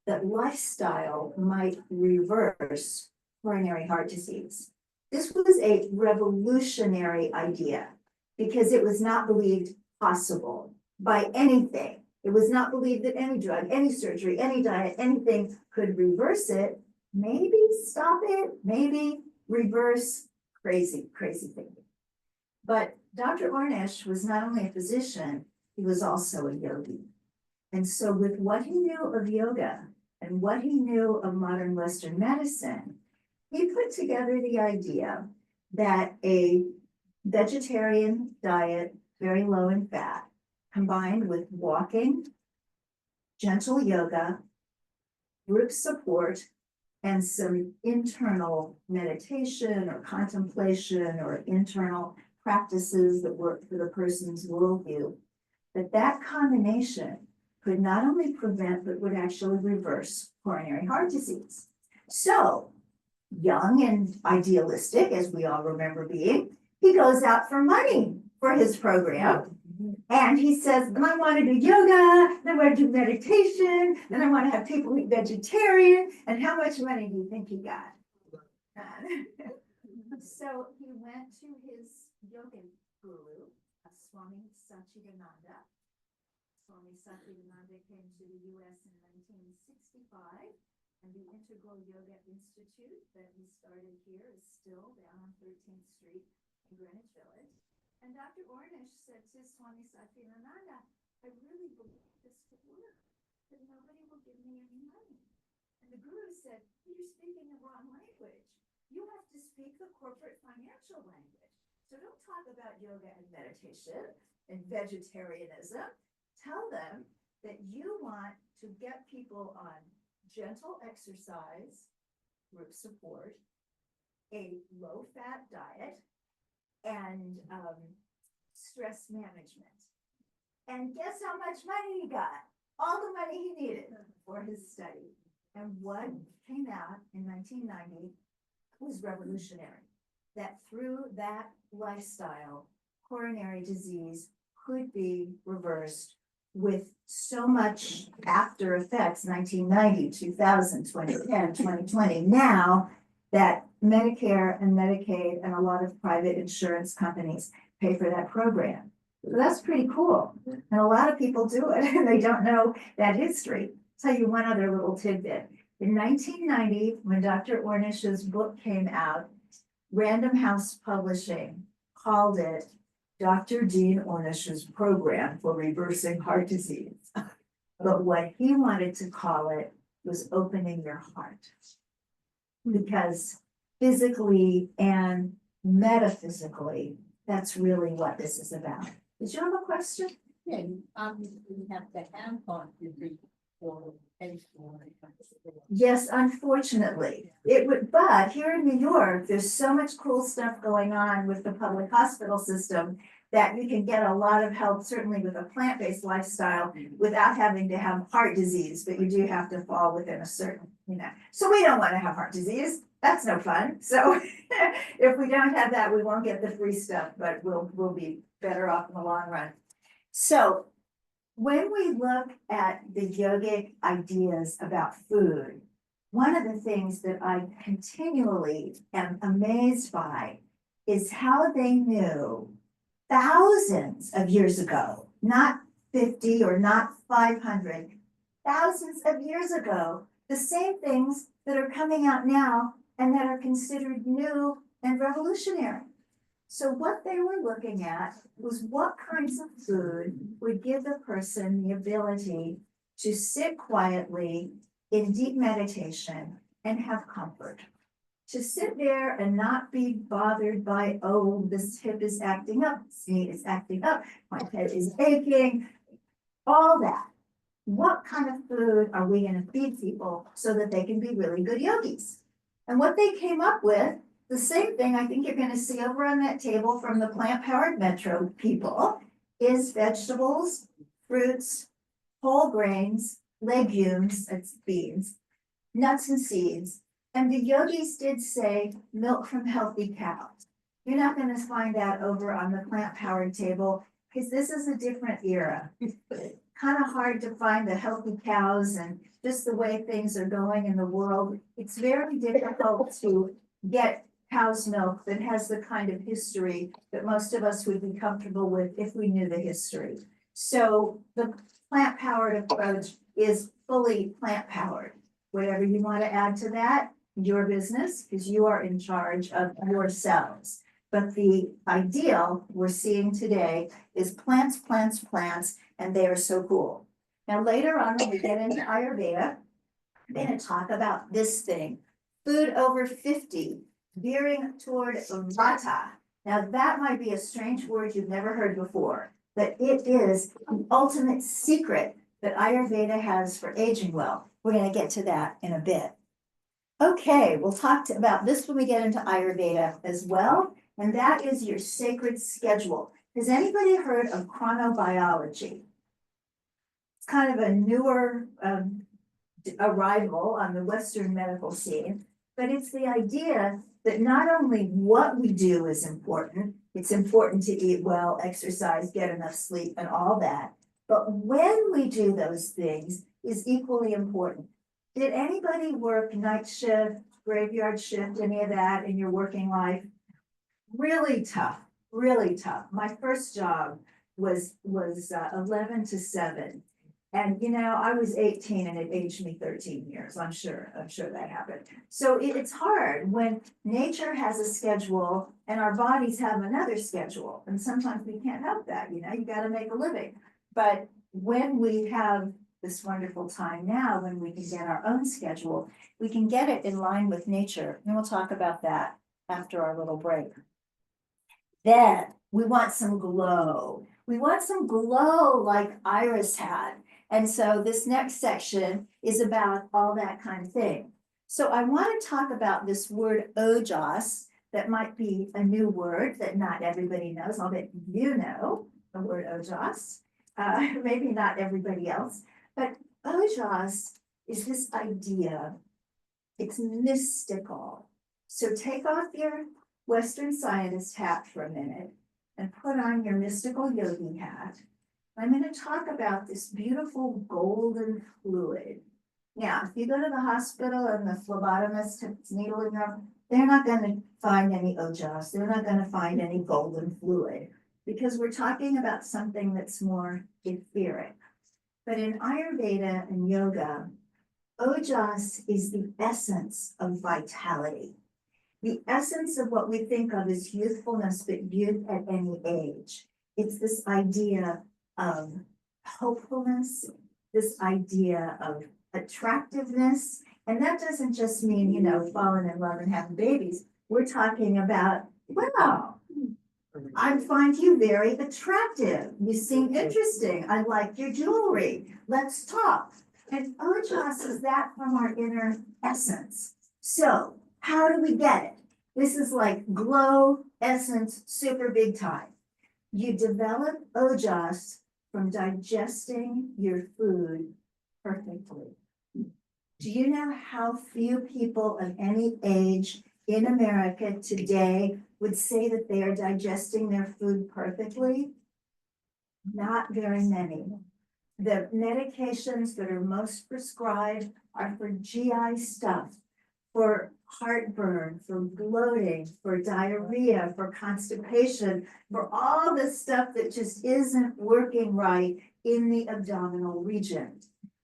that lifestyle might reverse coronary heart disease. This was a revolutionary idea because it was not believed possible by anything. It was not believed that any drug, any surgery, any diet, anything could reverse it. Maybe stop it, maybe reverse crazy thinking. But Dr. Ornish was not only a physician, he was also a yogi. And so with what he knew of yoga and what he knew of modern Western medicine, he put together the idea that a vegetarian diet, very low in fat, combined with walking, gentle yoga, group support, and some internal meditation or contemplation or internal practices that work for the person's worldview, that combination could not only prevent, but would actually reverse coronary heart disease. So, young and idealistic, as we all remember being, he goes out for money for his program. And he says, I want to do yoga, and I want to do meditation, and I want to have people eat vegetarian. And how much money do you think he got? So he went to his yoga guru, Swami Satchidananda. Swami Satchidananda came to the US in 1965, and the Integral Yoga Institute that he started here is still down on 13th Street in Greenwich Village. And Dr. Ornish said to Swami Satchidananda, I really believe this could work, but nobody will give me any money. And the guru said, you're speaking the wrong language. You have to speak the corporate financial language. So don't talk about yoga and meditation and vegetarianism. Tell them that you want to get people on gentle exercise, group support, a low-fat diet, and stress management. And guess how much money he got? All the money he needed for his study. And what came out in 1990 was revolutionary. That through that lifestyle, coronary disease could be reversed with so much after effects, 1990, 2000, 2010, 2020. Now that Medicare and Medicaid and a lot of private insurance companies pay for that program. So that's pretty cool. And a lot of people do it and they don't know that history. I'll tell you one other little tidbit. In 1990, when Dr. Ornish's book came out, Random House Publishing called it Dr. Dean Ornish's Program for Reversing Heart Disease. But what he wanted to call it was Opening Your Heart. Because physically and metaphysically, that's really what this is about. Did you have a question? Yeah, you obviously have to have heart disease for pay for it. Yes, unfortunately, it would, but here in New York, there's so much cool stuff going on with the public hospital system that you can get a lot of help, certainly with a plant-based lifestyle, without having to have heart disease, but you do have to fall within a certain, so we don't want to have heart disease. That's no fun. So if we don't have that, we won't get the free stuff, but we'll be better off in the long run. So when we look at the yogic ideas about food, one of the things that I continually am amazed by is how they knew thousands of years ago, not 50 or not 500, thousands of years ago, the same things that are coming out now and that are considered new and revolutionary. So what they were looking at was what kinds of food would give the person the ability to sit quietly in deep meditation and have comfort. to sit there and not be bothered by, oh, this hip is acting up, this knee is acting up, my head is aching, all that. What kind of food are we gonna feed people so that they can be really good yogis? And what they came up with, the same thing I think you're gonna see over on that table from the plant-powered metro people, is vegetables, fruits, whole grains, legumes, that's beans, nuts and seeds. And the yogis did say milk from healthy cows. You're not gonna find that over on the plant-powered table, because this is a different era. Kind of hard to find the healthy cows and just the way things are going in the world. It's very difficult to get cow's milk that has the kind of history that most of us would be comfortable with if we knew the history. So the plant-powered approach is fully plant-powered. Whatever you want to add to that, your business, because you are in charge of yourselves. But the ideal we're seeing today is plants, plants, plants, and they are so cool. Now, later on, when we get into Ayurveda, I'm gonna talk about this thing, food over 50, veering toward Vata. Now, that might be a strange word you've never heard before, but it is the ultimate secret that Ayurveda has for aging well. We're gonna get to that in a bit. Okay, we'll talk about this when we get into Ayurveda as well, and that is your sacred schedule. Has anybody heard of chronobiology? It's kind of a newer arrival on the Western medical scene, but it's the idea that not only what we do is important, it's important to eat well, exercise, get enough sleep, and all that, but when we do those things is equally important. Did anybody work night shift, graveyard shift, any of that in your working life? Really tough, really tough. My first job was 11 to 7. And you know, I was 18 and it aged me 13 years. I'm sure that happened. So it's hard when nature has a schedule and our bodies have another schedule. And sometimes we can't help that, you know, you gotta make a living. But when we have this wonderful time now, when we can get our own schedule, we can get it in line with nature. And we'll talk about that after our little break. Then we want some glow. We want some glow like Iris had. And so this next section is about all that kind of thing. So I want to talk about this word ojas. That might be a new word that not everybody knows. I'll bet you know the word ojas. Maybe not everybody else. But ojas is this idea, it's mystical. So take off your Western scientist hat for a minute and put on your mystical yogi hat. I'm going to talk about this beautiful golden fluid. Now, if you go to the hospital and the phlebotomist puts needle in them, they're not going to find any ojas. They're not going to find any golden fluid because we're talking about something that's more etheric. But in Ayurveda and yoga, ojas is the essence of vitality. The essence of what we think of as youthfulness, but youth at any age. It's this idea of hopefulness, this idea of attractiveness. And that doesn't just mean, you know, falling in love and having babies. We're talking about, wow, I find you very attractive. You seem interesting. I like your jewelry. Let's talk. And ojas is that from our inner essence. So how do we get it? This is like glow essence, super big time. You develop ojas from digesting your food perfectly. Do you know how few people of any age in America today would say that they are digesting their food perfectly? Not very many. The medications that are most prescribed are for GI stuff, for heartburn, for bloating, for diarrhea, for constipation, for all the stuff that just isn't working right in the abdominal region.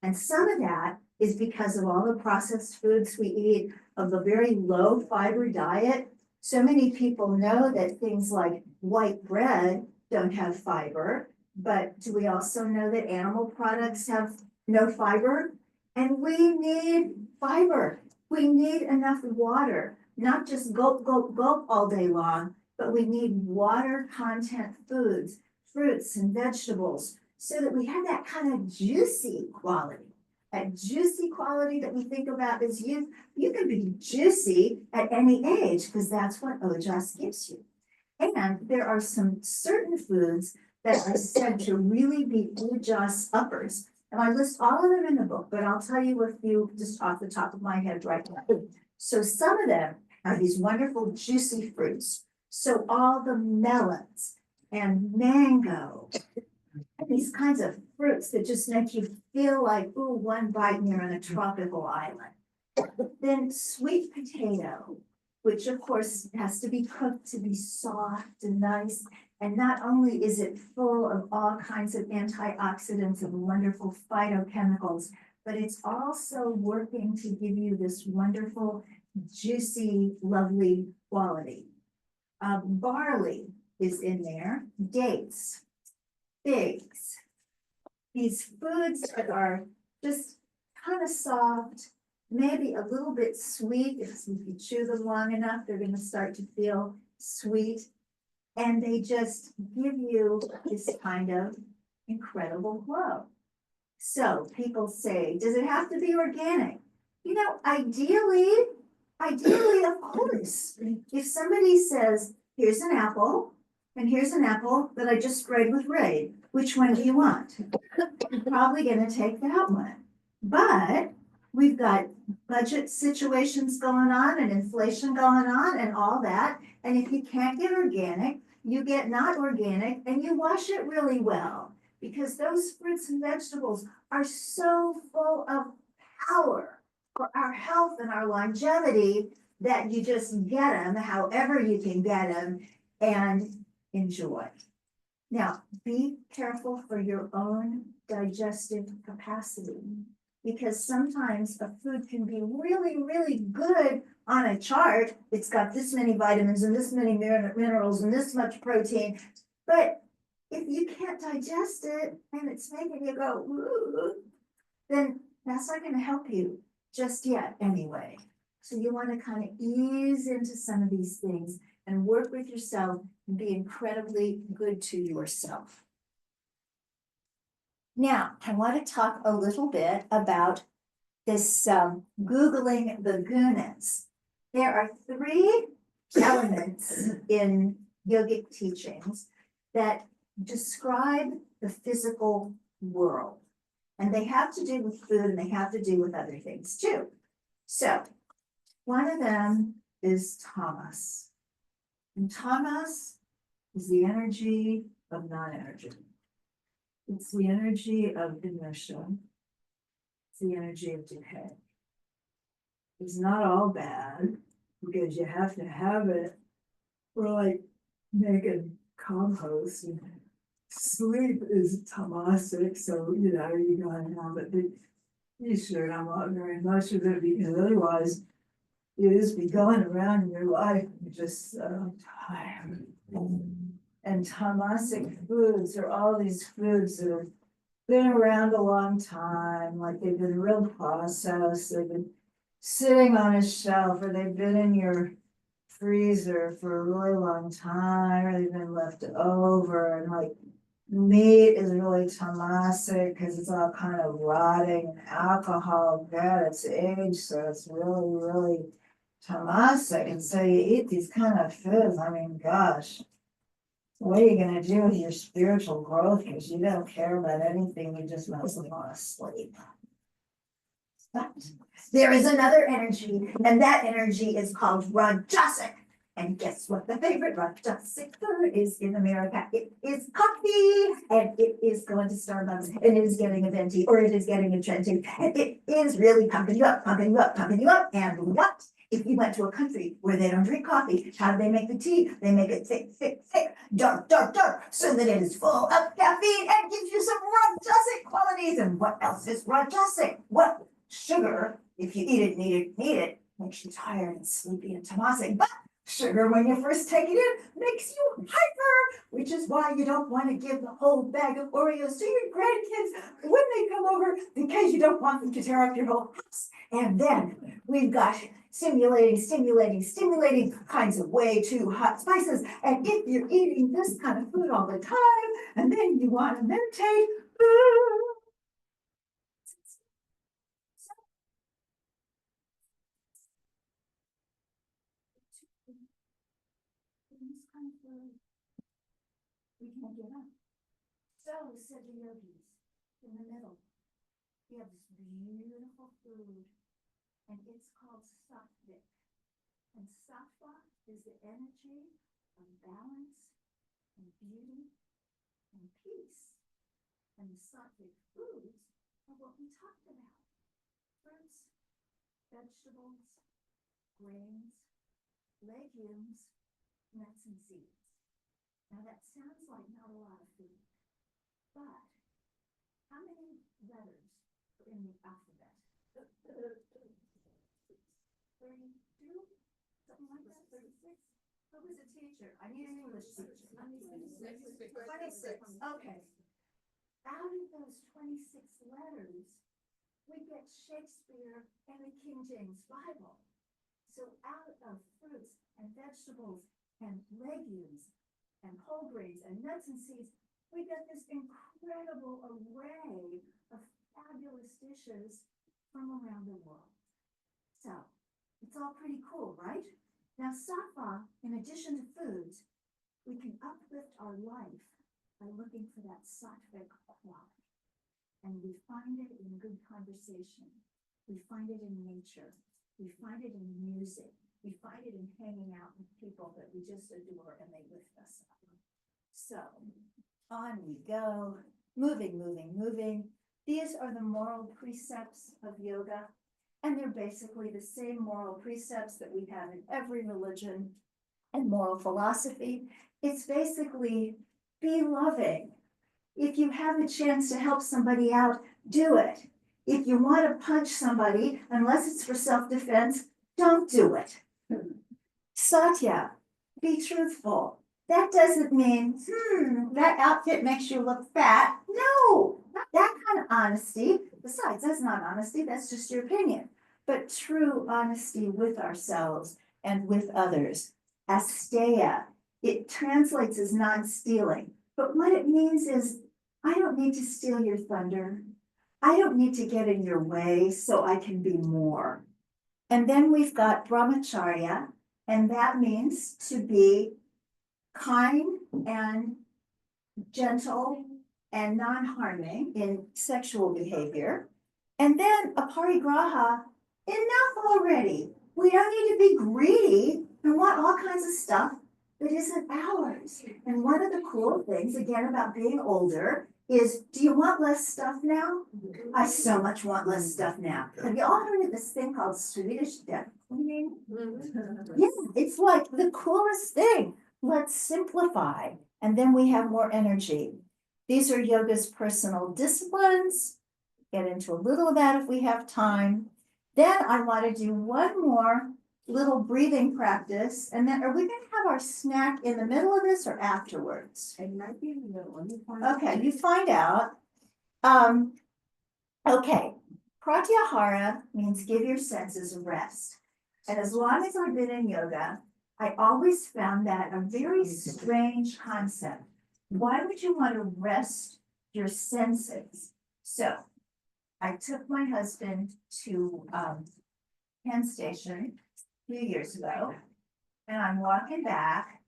And some of that is because of all the processed foods we eat, of the very low fiber diet. So many people know that things like white bread don't have fiber, but do we also know that animal products have no fiber? And we need fiber. We need enough water. not just gulp, gulp, gulp all day long, but we need water content foods, fruits and vegetables, so that we have that kind of juicy quality. That juicy quality that we think about as youth, you can be juicy at any age, because that's what OJAS gives you. And there are some certain foods that are said to really be OJAS uppers. And I list all of them in the book, but I'll tell you a few just off the top of my head right now. So some of them are these wonderful juicy fruits. So all the melons and mango, these kinds of fruits that just make you feel like, ooh, one bite and you're on a tropical island. Then sweet potato, which of course has to be cooked to be soft and nice. And not only is it full of all kinds of antioxidants and wonderful phytochemicals, but it's also working to give you this wonderful, juicy, lovely quality. Barley is in there, dates, figs. These foods that are just kind of soft, maybe a little bit sweet. If you chew them long enough, they're going to start to feel sweet. And they just give you this kind of incredible glow. So people say, does it have to be organic? You know, ideally, of course, if somebody says, here's an apple, and here's an apple that I just sprayed with Raid, which one do you want? You're probably gonna take that one. But we've got budget situations going on and inflation going on and all that. And if you can't get organic, you get not organic and you wash it really well. Because those fruits and vegetables are so full of power for our health and our longevity that you just get them however you can get them and enjoy. Now, be careful for your own digestive capacity, because sometimes a food can be really, really good on a chart. It's got this many vitamins and this many minerals and this much protein, but if you can't digest it and it's making you go, ooh, then that's not going to help you just yet anyway. So you want to kind of ease into some of these things and work with yourself and be incredibly good to yourself. Now, I want to talk a little bit about this Googling the gunas. There are 3 elements in yogic teachings that describe the physical world. And they have to do with food and they have to do with other things too. So one of them is tamas. And tamas is the energy of non-energy. It's the energy of inertia. It's the energy of decay. It's not all bad because you have to have it for like making compost, and sleep is tamasic, so you know you're gonna have it, but you sure don't want very much of it, because otherwise you just be going around in your life and you're just so tired. And tamasic foods are all these foods that have been around a long time, like they've been real processed, they've been sitting on a shelf, or they've been in your freezer for a really long time, or they've been left over, and like meat is really tamasic because it's all kind of rotting, and alcohol got its age, so it's really, really tamasic. And so you eat these kind of foods, I mean, gosh, what are you gonna do with your spiritual growth? Because you don't care about anything, you just mostly want to sleep. But there is another energy, and that energy is called Rajasic. And guess what the favorite Rajasic food is in America? It is coffee, and it is going to Starbucks, and it is getting a venti, or it is getting a Trenti, and it is really pumping you up, pumping you up, pumping you up. And what? If you went to a country where they don't drink coffee, how do they make the tea? They make it thick, thick, thick, dark, dark, dark, so that it is full of caffeine and gives you some Rajasic qualities. And what else is Rajasic? Well, sugar, if you eat it, makes you tired and sleepy and tamasic. But sugar, when you first take it in, makes you hyper, which is why you don't want to give the whole bag of Oreos to your grandkids when they come over, because you don't want them to tear up your whole house. And then we've got stimulating kinds of way too hot spices. And if you're eating this kind of food all the time, and then you want to meditate, we can't get up. So said the yogis in the middle. We have this beautiful food, and it's called sattvic. And sattva is the energy of balance and beauty and peace. And the sattvic foods are what we talked about. Fruits, vegetables, grains, legumes, nuts and seeds. Now that sounds like not a lot of food, but how many letters are in the alphabet? 32? Something like that, 36? Who was a teacher? I need an English teacher. 26, okay. Out of those 26 letters, we get Shakespeare and the King James Bible. So out of fruits and vegetables and legumes and whole grains and nuts and seeds, we get this incredible array of fabulous dishes from around the world. So it's all pretty cool, right? Now, sattva, in addition to foods, we can uplift our life by looking for that sattvic quality. And we find it in good conversation. We find it in nature. We find it in music. We find it in hanging out with people that we just adore and they lift us up. So on we go, moving. These are the moral precepts of yoga. And they're basically the same moral precepts that we have in every religion and moral philosophy. It's basically be loving. If you have a chance to help somebody out, do it. If you want to punch somebody, unless it's for self-defense, don't do it. Satya, be truthful. That doesn't mean, that outfit makes you look fat. No, not that kind of honesty. Besides, that's not honesty, that's just your opinion. But true honesty with ourselves and with others. Asteya, it translates as non-stealing. But what it means is, I don't need to steal your thunder. I don't need to get in your way so I can be more. And then we've got brahmacharya, and that means to be kind and gentle and non-harming in sexual behavior. And then aparigraha, enough already. We don't need to be greedy and want all kinds of stuff that isn't ours. And one of the cool things, again, about being older is, do you want less stuff now? I so much want less stuff now. Have you all heard of this thing called Swedish death cleaning? Yeah, it's like the coolest thing. Let's simplify, and then we have more energy. These are yoga's personal disciplines. Get into a little of that if we have time. Then I want to do one more little breathing practice, and then are we going to have our snack in the middle of this or afterwards? It might be in the middle. Okay, you find out. Okay, pratyahara means give your senses a rest. And as long as I've been in yoga, I always found that a very strange concept. Why would you want to rest your senses? So I took my husband to Penn Station a few years ago, and I'm walking back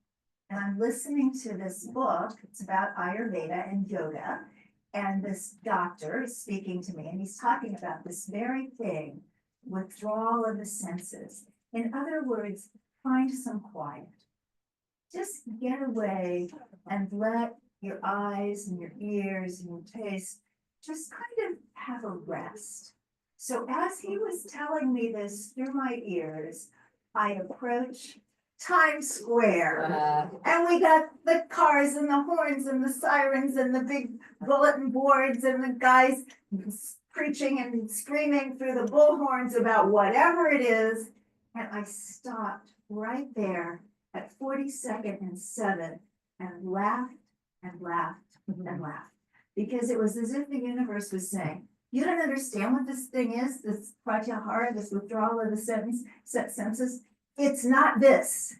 and I'm listening to this book. It's about Ayurveda and yoga. And this doctor is speaking to me, and he's talking about this very thing, withdrawal of the senses. In other words, find some quiet. Just get away and let your eyes and your ears and your taste just kind of have a rest. So as he was telling me this through my ears, I approach Times Square, and we got the cars and the horns and the sirens and the big bulletin boards and the guys preaching and screaming through the bullhorns about whatever it is. And I stopped right there at 42nd and 7th and laughed and laughed and laughed, because it was as if the universe was saying, You don't understand what this thing is, this pratyahara, this withdrawal of the senses. It's not this.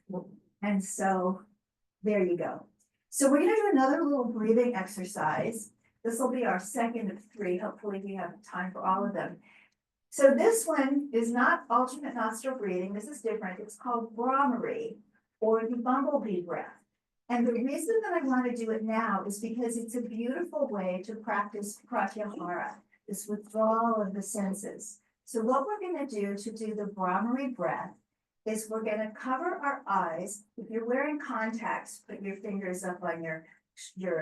And so, there you go. So we're gonna do another little breathing exercise. This will be our second of 3. Hopefully we have time for all of them. So this one is not alternate nostril breathing. This is different. It's called Brahmari, or the bumblebee breath. And the reason that I want to do it now is because it's a beautiful way to practice pratyahara, this withdrawal of the senses. So what we're going to do the Brahmari breath is we're going to cover our eyes. If you're wearing contacts, put your fingers up on your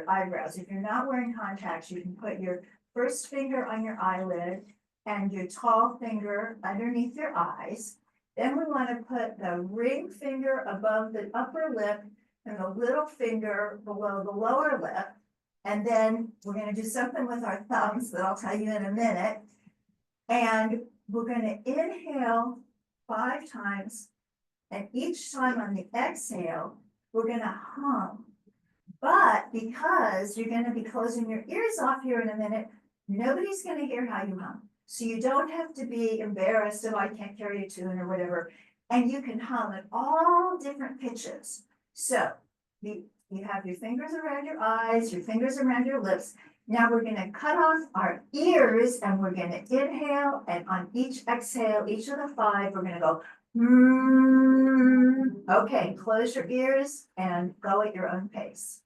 eyebrows. If you're not wearing contacts, you can put your first finger on your eyelid and your tall finger underneath your eyes. Then we want to put the ring finger above the upper lip and the little finger below the lower lip. And then we're going to do something with our thumbs that I'll tell you in a minute. And we're going to inhale 5 times. And each time on the exhale, we're going to hum. But because you're going to be closing your ears off here in a minute, nobody's going to hear how you hum. So you don't have to be embarrassed if I can't carry a tune or whatever. And you can hum at all different pitches. So you have your fingers around your eyes, your fingers around your lips. Now we're going to cut off our ears and we're going to inhale. And on each exhale, each of the 5, we're going to go, Okay, close your ears and go at your own pace.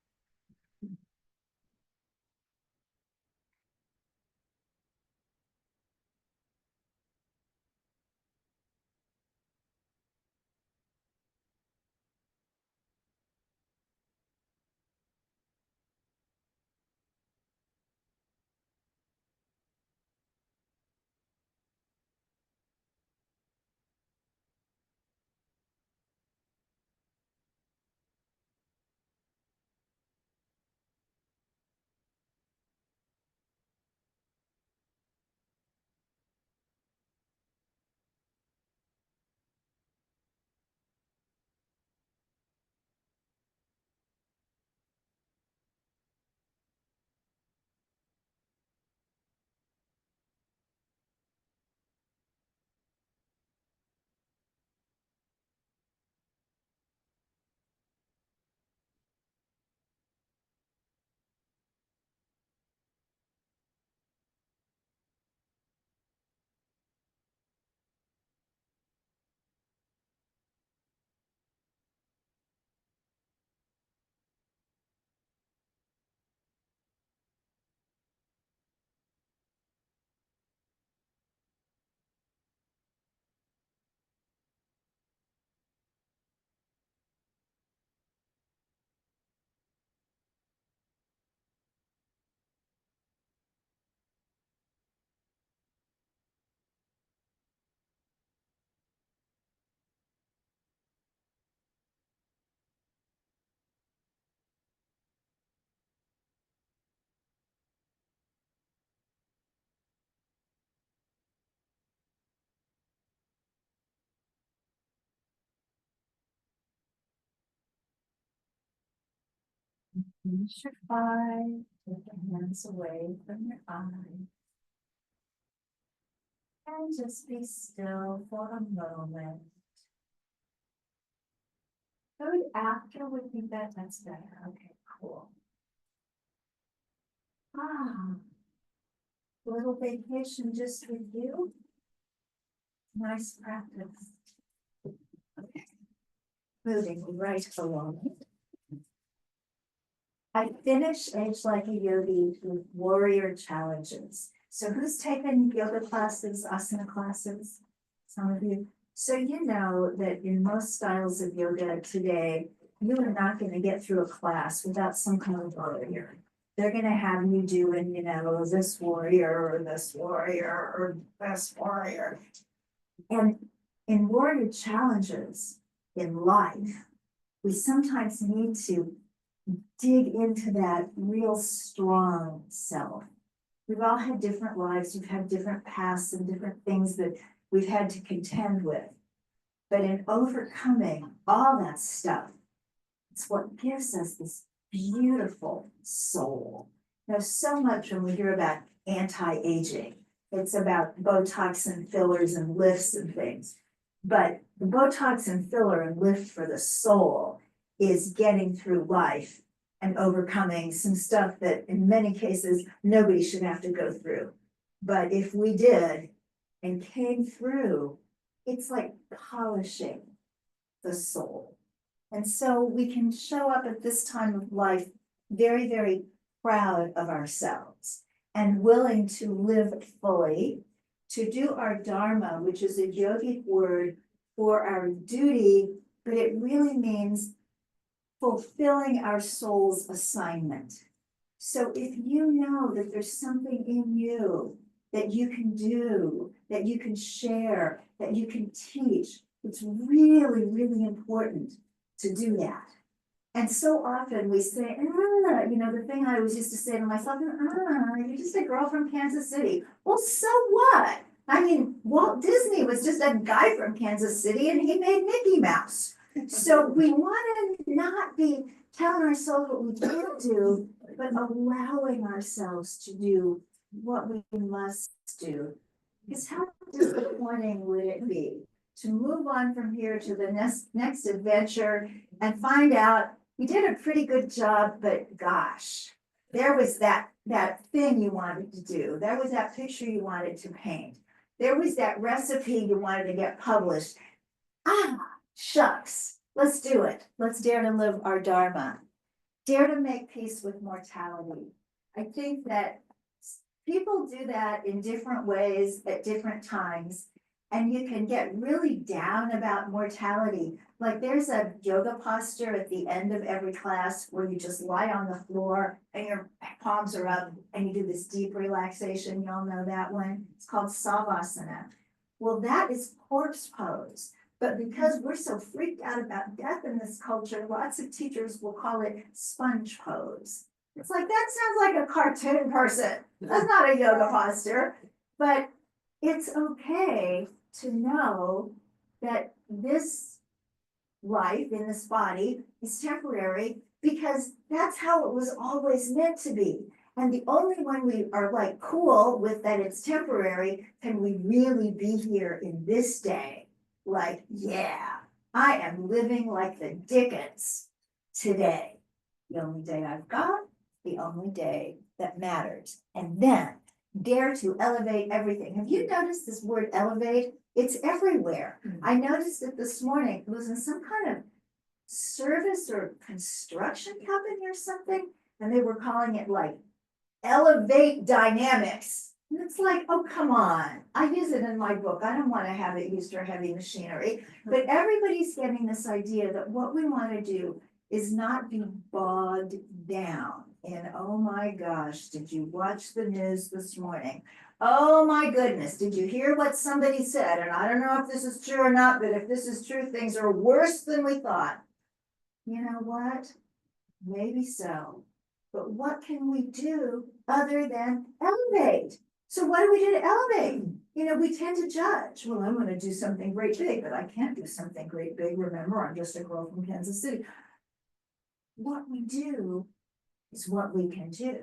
Finish your 5, take your hands away from your eyes. And just be still for a moment. Good, after would be better, that's better, okay, cool. Little vacation just with you. Nice practice. Okay. Moving right along. I finished Age Like a Yogi with warrior challenges. So who's taken yoga classes, asana classes? Some of you. So you know that in most styles of yoga today, you are not going to get through a class without some kind of warrior. They're going to have you doing, this warrior or this warrior or this warrior. And in warrior challenges in life, we sometimes need to dig into that real strong self. We've all had different lives, we've had different pasts and different things that we've had to contend with. But in overcoming all that stuff, it's what gives us this beautiful soul. So much when we hear about anti-aging, it's about Botox and fillers and lifts and things. But the Botox and filler and lift for the soul is getting through life and overcoming some stuff that in many cases, nobody should have to go through. But if we did and came through, it's like polishing the soul. And so we can show up at this time of life very, very proud of ourselves and willing to live fully, to do our dharma, which is a yogic word for our duty, but it really means fulfilling our soul's assignment. So if you know that there's something in you that you can do, that you can share, that you can teach, it's really, really important to do that. And so often we say, the thing I always used to say to myself, you're just a girl from Kansas City. Well, so what? I mean, Walt Disney was just a guy from Kansas City and he made Mickey Mouse. So we want to not be telling ourselves what we can't do, but allowing ourselves to do what we must do. Because how disappointing would it be to move on from here to the next adventure and find out you did a pretty good job, but gosh, there was that thing you wanted to do. There was that picture you wanted to paint. There was that recipe you wanted to get published. Shucks, let's do it. Let's dare to live our dharma. Dare to make peace with mortality. I think that people do that in different ways at different times. And you can get really down about mortality. Like there's a yoga posture at the end of every class where you just lie on the floor and your palms are up and you do this deep relaxation. Y'all know that one. It's called Savasana. Well, that is corpse pose. But because we're so freaked out about death in this culture, lots of teachers will call it sponge pose. It's like, that sounds like a cartoon person. That's not a yoga posture. But it's okay to know that this life in this body is temporary because that's how it was always meant to be. And the only when we are like cool with that it's temporary, can we really be here in this day. Like, yeah, I am living like the Dickens today. The only day I've got, the only day that matters. And then dare to elevate everything. Have you noticed this word elevate? It's everywhere. I noticed it this morning. It was in some kind of service or construction company or something. And they were calling it like elevate dynamics. And it's like, oh, come on. I use it in my book. I don't want to have it used for heavy machinery. But everybody's getting this idea that what we want to do is not be bogged down. And oh my gosh, did you watch the news this morning? Oh my goodness, did you hear what somebody said? And I don't know if this is true or not, but if this is true, things are worse than we thought. You know what? Maybe so. But what can we do other than elevate? So what do we do to elevate? We tend to judge. Well, I'm going to do something great big, but I can't do something great big. Remember, I'm just a girl from Kansas City. What we do is what we can do.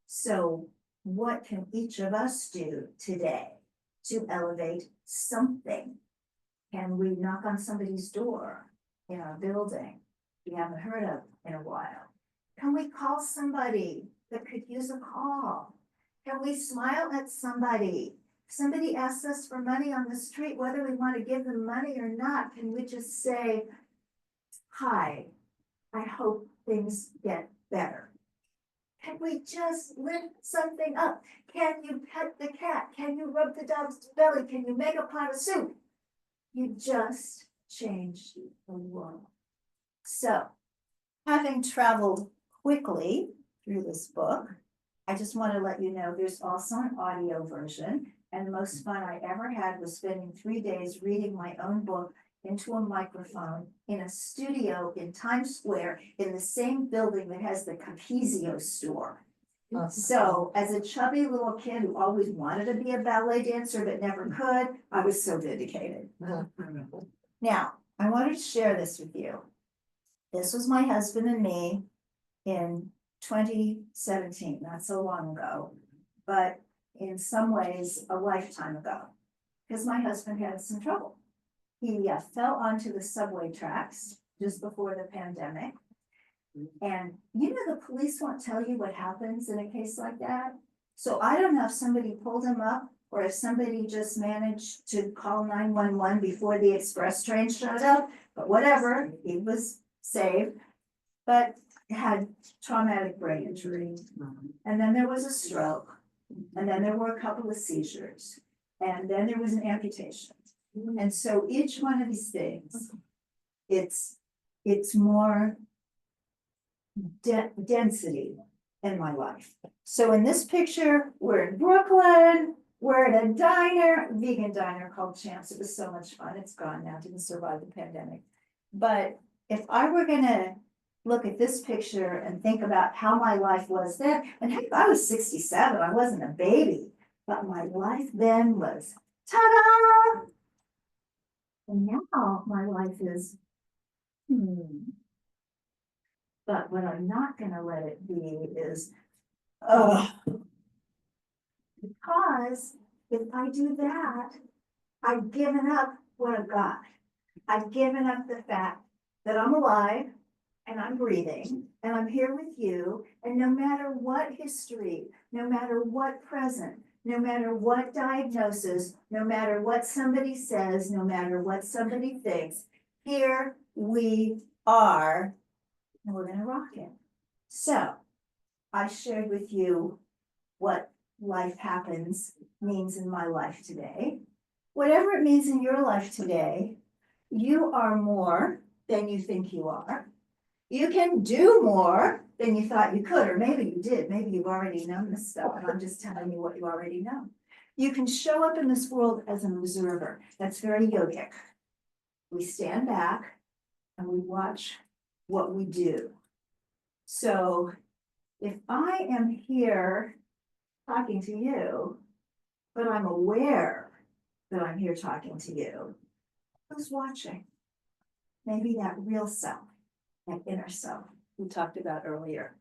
So what can each of us do today to elevate something? Can we knock on somebody's door in our building we haven't heard of in a while? Can we call somebody that could use a call? Can we smile at somebody? If somebody asks us for money on the street, whether we want to give them money or not, can we just say, hi, I hope things get better? Can we just lift something up? Can you pet the cat? Can you rub the dog's belly? Can you make a pot of soup? You just changed the world. So, having traveled quickly through this book, I just want to let you know there's also an audio version. And the most fun I ever had was spending 3 days reading my own book into a microphone in a studio in Times Square in the same building that has the Capizio store. So as a chubby little kid who always wanted to be a ballet dancer but never could, I was so dedicated. Now, I wanted to share this with you. This was my husband and me in 2017, not so long ago. But in some ways a lifetime ago. Because my husband had some trouble. He fell onto the subway tracks just before the pandemic. And you know, the police won't tell you what happens in a case like that. So I don't know if somebody pulled him up or if somebody just managed to call 911 before the express train showed up, but whatever, he was saved. But had traumatic brain injury. And then there was a stroke. And then there were a couple of seizures. And then there was an amputation. And so each one of these things, it's more density in my life. So in this picture, we're in Brooklyn, we're at a diner, vegan diner called Champs. It was so much fun. It's gone now, didn't survive the pandemic. But if I were gonna look at this picture and think about how my life was then, and heck, I was 67, I wasn't a baby, but my life then was ta-da! And now my life is, But what I'm not gonna let it be is, because if I do that, I've given up what I've got. I've given up the fact that I'm alive and I'm breathing and I'm here with you. And no matter what history, no matter what present, no matter what diagnosis, no matter what somebody says, no matter what somebody thinks, here we are, and we're gonna rock it. So I shared with you what life happens means in my life today. Whatever it means in your life today, you are more than you think you are. You can do more than you thought you could, or maybe you did. Maybe you've already known this stuff, and I'm just telling you what you already know. You can show up in this world as an observer. That's very yogic. We stand back and we watch what we do. So if I am here talking to you, but I'm aware that I'm here talking to you, who's watching? Maybe that real self, that inner self we talked about earlier.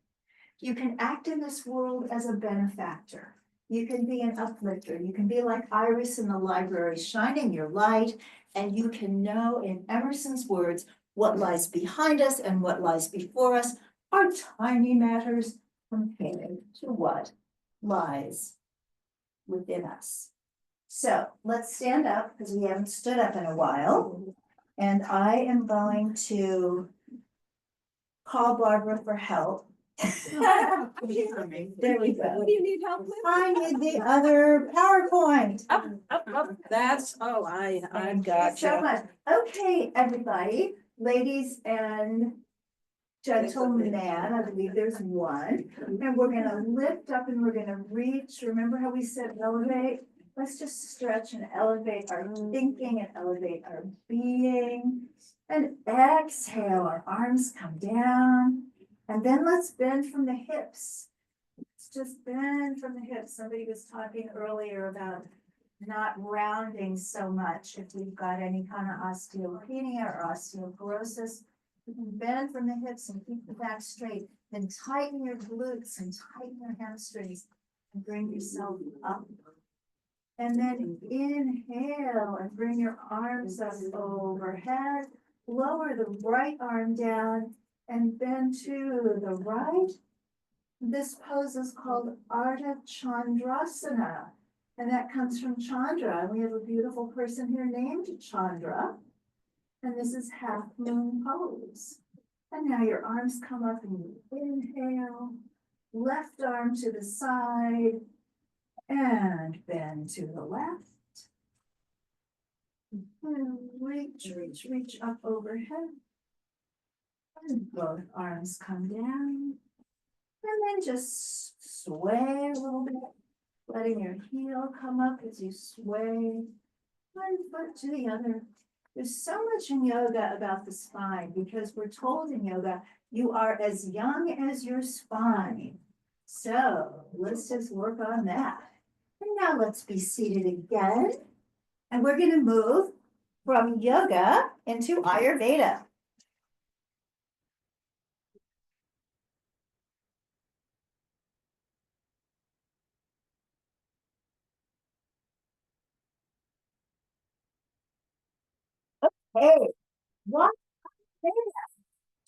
You can act in this world as a benefactor. You can be an uplifter. You can be like Iris in the library, shining your light, and you can know, in Emerson's words, what lies behind us and what lies before us are tiny matters compared to what lies within us. So let's stand up because we haven't stood up in a while. And I am going to call Barbara for help. There we go. What do you need help with? I need the other PowerPoint. That's, oh, I Thank got you so you. much. Okay, everybody, ladies and gentlemen, I believe there's one. And we're gonna lift up and we're gonna reach. Remember how we said elevate? Let's just stretch and elevate our thinking and elevate our being. And exhale, our arms come down. And then let's bend from the hips. Let's just bend from the hips. Somebody was talking earlier about not rounding so much if we've got any kind of osteopenia or osteoporosis. You can bend from the hips and keep the back straight. Then tighten your glutes and tighten your hamstrings and bring yourself up. And then inhale and bring your arms up overhead. Lower the right arm down and bend to the right. This pose is called Ardha Chandrasana. And that comes from Chandra. And we have a beautiful person here named Chandra. And this is half moon pose. And now your arms come up and you inhale. Left arm to the side. And bend to the left. And reach up overhead. And both arms come down. And then just sway a little bit, letting your heel come up as you sway one foot to the other. There's so much in yoga about the spine because we're told in yoga, you are as young as your spine. So let's just work on that. And now let's be seated again. And we're going to move from yoga into Ayurveda. Hey, what?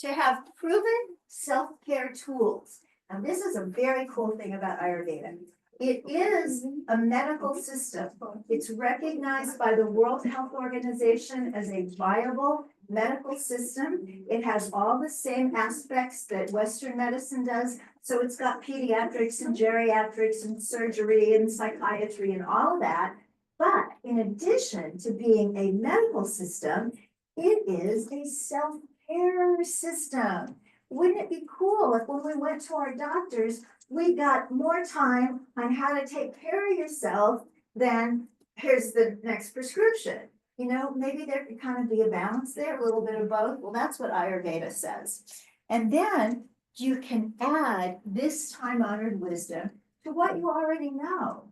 To have proven self-care tools. And this is a very cool thing about Ayurveda. It is a medical system. It's recognized by the World Health Organization as a viable medical system. It has all the same aspects that Western medicine does. So it's got pediatrics and geriatrics and surgery and psychiatry and all of that. But in addition to being a medical system, it is a self-care system. Wouldn't it be cool if when we went to our doctors, we got more time on how to take care of yourself than here's the next prescription? You know, maybe there could kind of be a balance there, a little bit of both. Well, that's what Ayurveda says. And then you can add this time-honored wisdom to what you already know.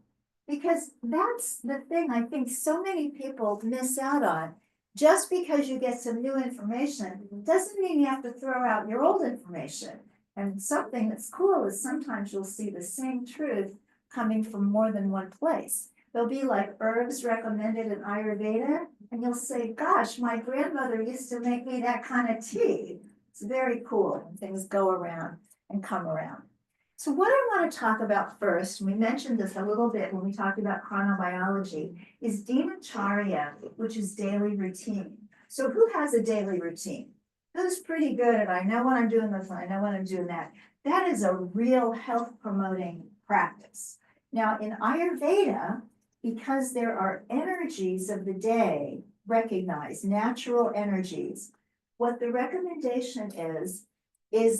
Because that's the thing I think so many people miss out on. Just because you get some new information doesn't mean you have to throw out your old information. And something that's cool is sometimes you'll see the same truth coming from more than one place. There'll be like herbs recommended in Ayurveda, and you'll say, gosh, my grandmother used to make me that kind of tea. It's very cool when things go around and come around. So what I want to talk about first, we mentioned this a little bit when we talked about chronobiology, is dinacharya, which is daily routine. So who has a daily routine? Who's pretty good at, I know when I'm doing this, I know when I'm doing that. That is a real health promoting practice. Now in Ayurveda, because there are energies of the day recognized, natural energies, what the recommendation is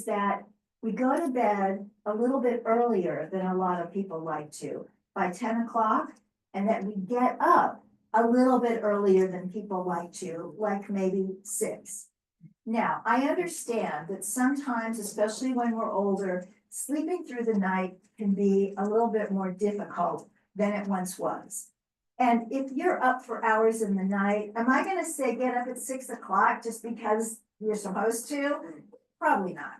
that we go to bed a little bit earlier than a lot of people like to, by 10 o'clock, and that we get up a little bit earlier than people like to, like maybe 6. Now, I understand that sometimes, especially when we're older, sleeping through the night can be a little bit more difficult than it once was. And if you're up for hours in the night, am I gonna say get up at 6 o'clock just because you're supposed to? Probably not.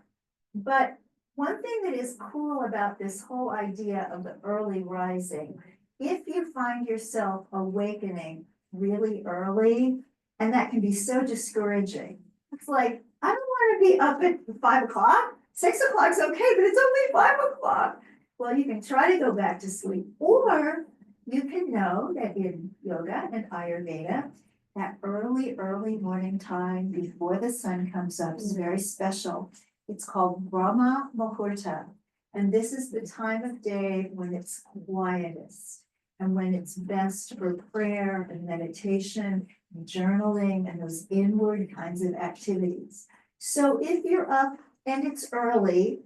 But one thing that is cool about this whole idea of the early rising, if you find yourself awakening really early, and that can be so discouraging. It's like, I don't want to be up at 5 o'clock. 6 o'clock's okay, but it's only 5 o'clock. Well, you can try to go back to sleep, or you can know that in yoga and Ayurveda, that early morning time before the sun comes up is very special. It's called Brahma Muhurta. And this is the time of day when it's quietest and when it's best for prayer and meditation, and journaling, and those inward kinds of activities. So if you're up and it's early,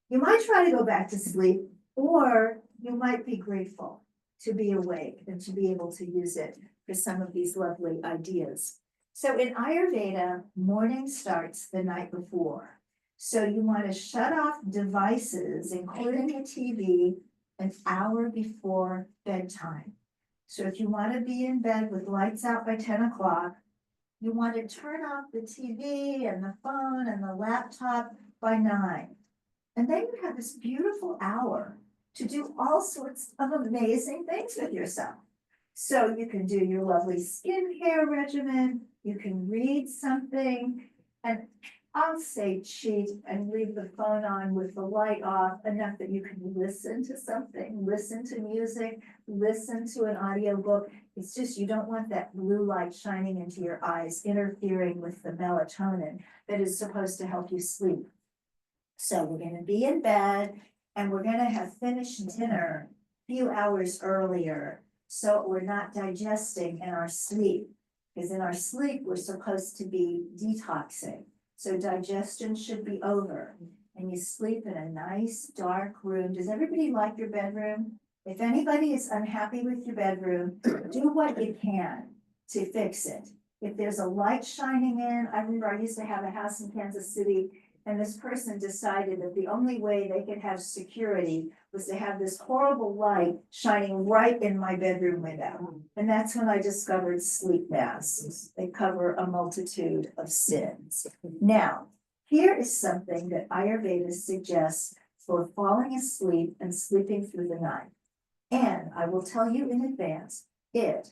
you might try to go back to sleep, or you might be grateful to be awake and to be able to use it for some of these lovely ideas. So in Ayurveda, morning starts the night before. So you want to shut off devices, including the TV, an hour before bedtime. So if you want to be in bed with lights out by 10 o'clock, you want to turn off the TV and the phone and the laptop by 9. And then you have this beautiful hour to do all sorts of amazing things with yourself. So you can do your lovely skincare regimen, you can read something, and I'll say cheat and leave the phone on with the light off enough that you can listen to something, listen to music, listen to an audiobook. It's just you don't want that blue light shining into your eyes, interfering with the melatonin that is supposed to help you sleep. So we're gonna be in bed and we're gonna have finished dinner a few hours earlier, so we're not digesting in our sleep. Because in our sleep, we're supposed to be detoxing. So digestion should be over, and you sleep in a nice dark room. Does everybody like your bedroom? If anybody is unhappy with your bedroom, do what you can to fix it. If there's a light shining in, I remember I used to have a house in Kansas City, and this person decided that the only way they could have security was to have this horrible light shining right in my bedroom window. And that's when I discovered sleep masks. They cover a multitude of sins. Now, here is something that Ayurveda suggests for falling asleep and sleeping through the night. And I will tell you in advance, it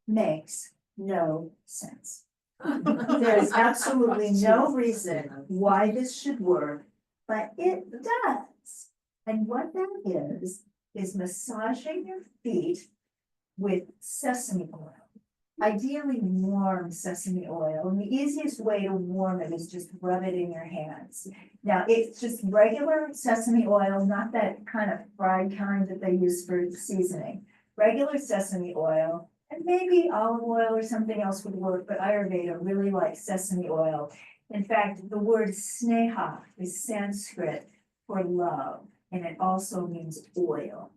makes no sense. There's absolutely no reason why this should work, but it does. And what that is massaging your feet with sesame oil. Ideally warm sesame oil, and the easiest way to warm it is just rub it in your hands. Now, it's just regular sesame oil, not that kind of fried kind that they use for seasoning. Regular sesame oil, and maybe olive oil or something else would work, but Ayurveda really likes sesame oil. In fact, the word sneha is Sanskrit for love, and it also means oil.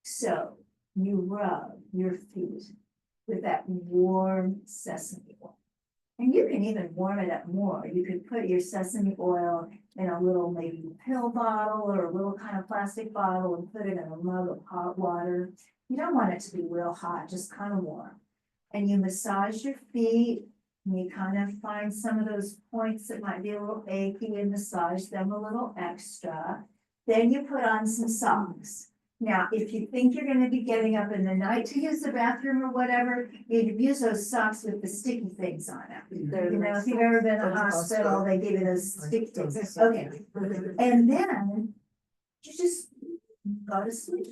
So you rub your feet with that warm sesame oil. And you can even warm it up more. You could put your sesame oil in a little maybe pill bottle or a little kind of plastic bottle and put it in a mug of hot water. You don't want it to be real hot, just kind of warm. And you massage your feet, and you kind of find some of those points that might be a little achy and massage them a little extra. Then you put on some socks. Now, if you think you're gonna be getting up in the night to use the bathroom or whatever, you use those socks with the sticky things on them. You know, if you've ever been in a hospital, they give you those sticky things. Okay. And then you just go to sleep.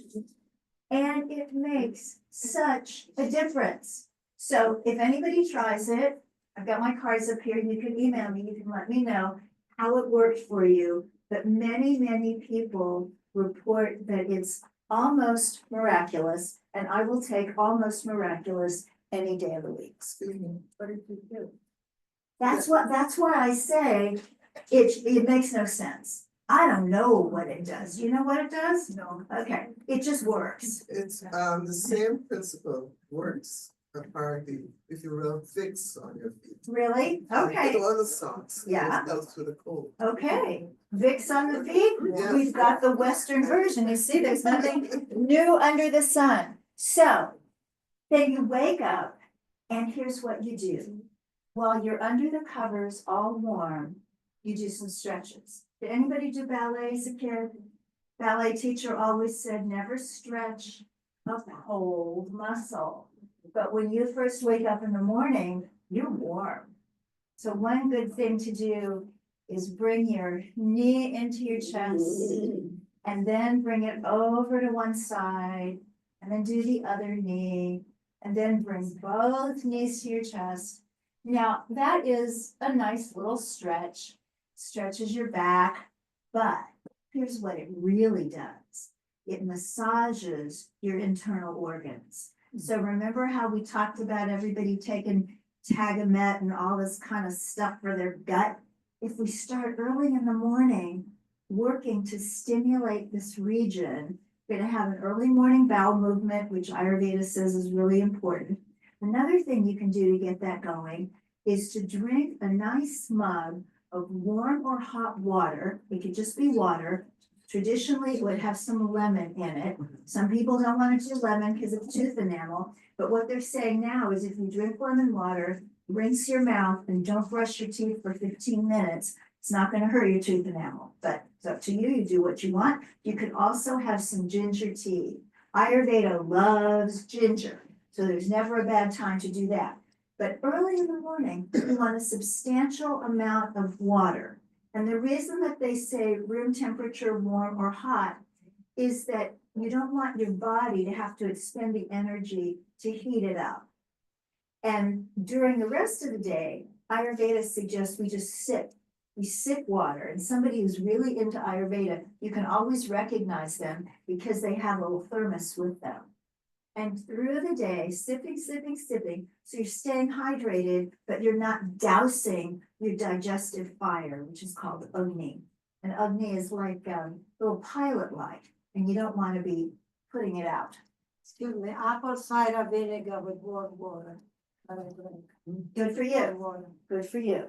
And it makes such a difference. So if anybody tries it, I've got my cards up here, you can email me, you can let me know how it worked for you. But many people report that it's almost miraculous, and I will take almost miraculous any day of the week. What did you do? That's what I say, it makes no sense. I don't know what it does. You know what it does? No. Okay, it just works. It's the same principle works apparently if you rub Vicks on your feet. Really? And Okay, put on the socks. Yeah. It helps with the cold. okay. Vicks on the feet? Yeah. We've got the Western version. You see, there's nothing new under the sun. So then you wake up and here's what you do. While you're under the covers all warm, you do some stretches. Did anybody do ballet as a kid? Ballet teacher always said, never stretch a cold muscle. But when you first wake up in the morning, you're warm. So one good thing to do is bring your knee into your chest and then bring it over to one side and then do the other knee and then bring both knees to your chest. Now that is a nice little stretch, stretches your back, but here's what it really does. It massages your internal organs. So remember how we talked about everybody taking Tagamet and all this kind of stuff for their gut? If we start early in the morning, working to stimulate this region, we're gonna have an early morning bowel movement, which Ayurveda says is really important. Another thing you can do to get that going is to drink a nice mug of warm or hot water. It could just be water. Traditionally, it would have some lemon in it. Some people don't want to do lemon because it's tooth enamel. But what they're saying now is if you drink lemon water, rinse your mouth and don't brush your teeth for 15 minutes, it's not going to hurt your tooth enamel. But it's up to you. You do what you want. You can also have some ginger tea. Ayurveda loves ginger. So there's never a bad time to do that. But early in the morning, you want a substantial amount of water. And the reason that they say room temperature, warm or hot, is that you don't want your body to have to expend the energy to heat it up. And during the rest of the day, Ayurveda suggests we just sip. We sip water. And somebody who's really into Ayurveda, you can always recognize them because they have a little thermos with them. And through the day, sipping. So you're staying hydrated, but you're not dousing your digestive fire, which is called Agni. And Agni is like a little pilot light, and you don't want to be putting it out. Excuse me, apple cider vinegar with warm water. I drink. Good for you. Warm water. Good for you.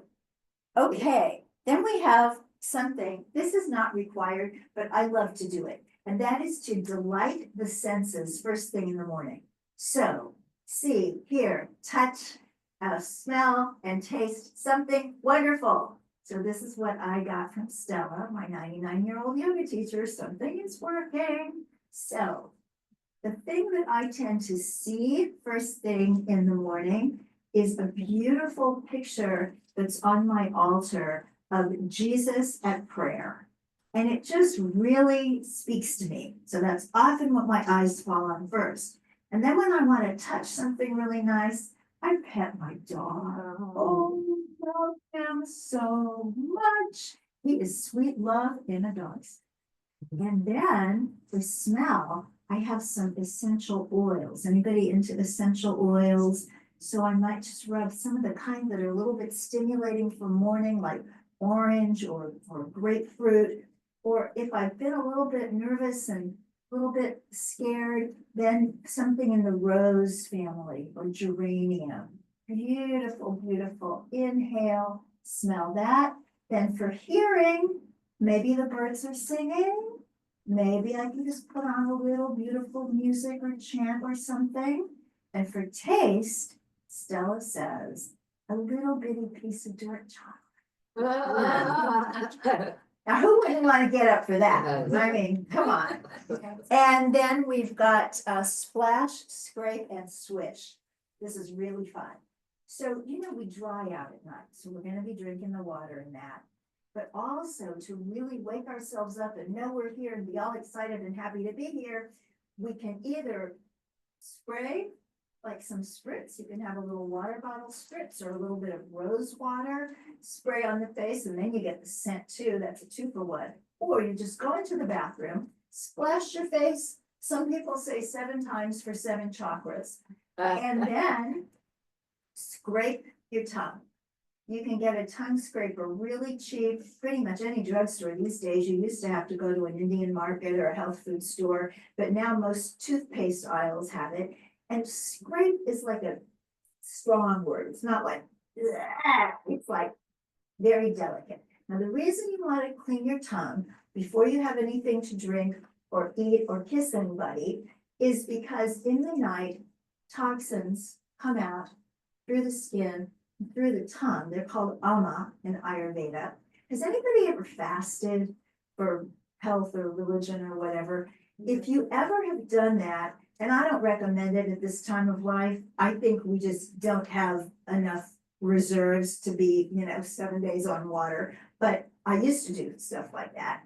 Okay, then we have something, this is not required, but I love to do it. And that is to delight the senses first thing in the morning. So see, hear, touch, smell, and taste something wonderful. So this is what I got from Stella, my 99-year-old yoga teacher. Something is working. So the thing that I tend to see first thing in the morning is a beautiful picture that's on my altar of Jesus at prayer. And it just really speaks to me. So that's often what my eyes fall on first. And then when I want to touch something really nice, I pet my dog. Oh, love him so much. He is sweet love in a dog's. And then for smell, I have some essential oils. Anybody into essential oils? So I might just rub some of the kind that are a little bit stimulating for morning, like orange or grapefruit. Or if I've been a little bit nervous and a little bit scared, then something in the rose family or geranium. Beautiful, beautiful. Inhale, smell that. Then for hearing, maybe the birds are singing. Maybe I can just put on a little beautiful music or chant or something. And for taste, Stella says, a little bitty piece of dark chocolate. Now, who wouldn't want to get up for that? I mean, come on. And then we've got splash, scrape, and swish. This is really fun. So, we dry out at night, so we're gonna be drinking the water in that. But also to really wake ourselves up and know we're here and be all excited and happy to be here, we can either spray like some spritz. You can have a little water bottle spritz or a little bit of rose water, spray on the face, and then you get the scent too. That's a 2-for-1. Or you just go into the bathroom, splash your face. Some people say 7 times for 7 chakras, and then scrape your tongue. You can get a tongue scraper really cheap, pretty much any drugstore these days. You used to have to go to an Indian market or a health food store, but now most toothpaste aisles have it. And scrape is like a strong word. It's not like, "Ugh." It's like very delicate. Now, the reason you want to clean your tongue before you have anything to drink or eat or kiss anybody is because in the night, toxins come out through the skin, through the tongue. They're called ama in Ayurveda. Has anybody ever fasted for health or religion or whatever? If you ever have done that, and I don't recommend it at this time of life, I think we just don't have enough reserves to be, 7 days on water. But I used to do stuff like that.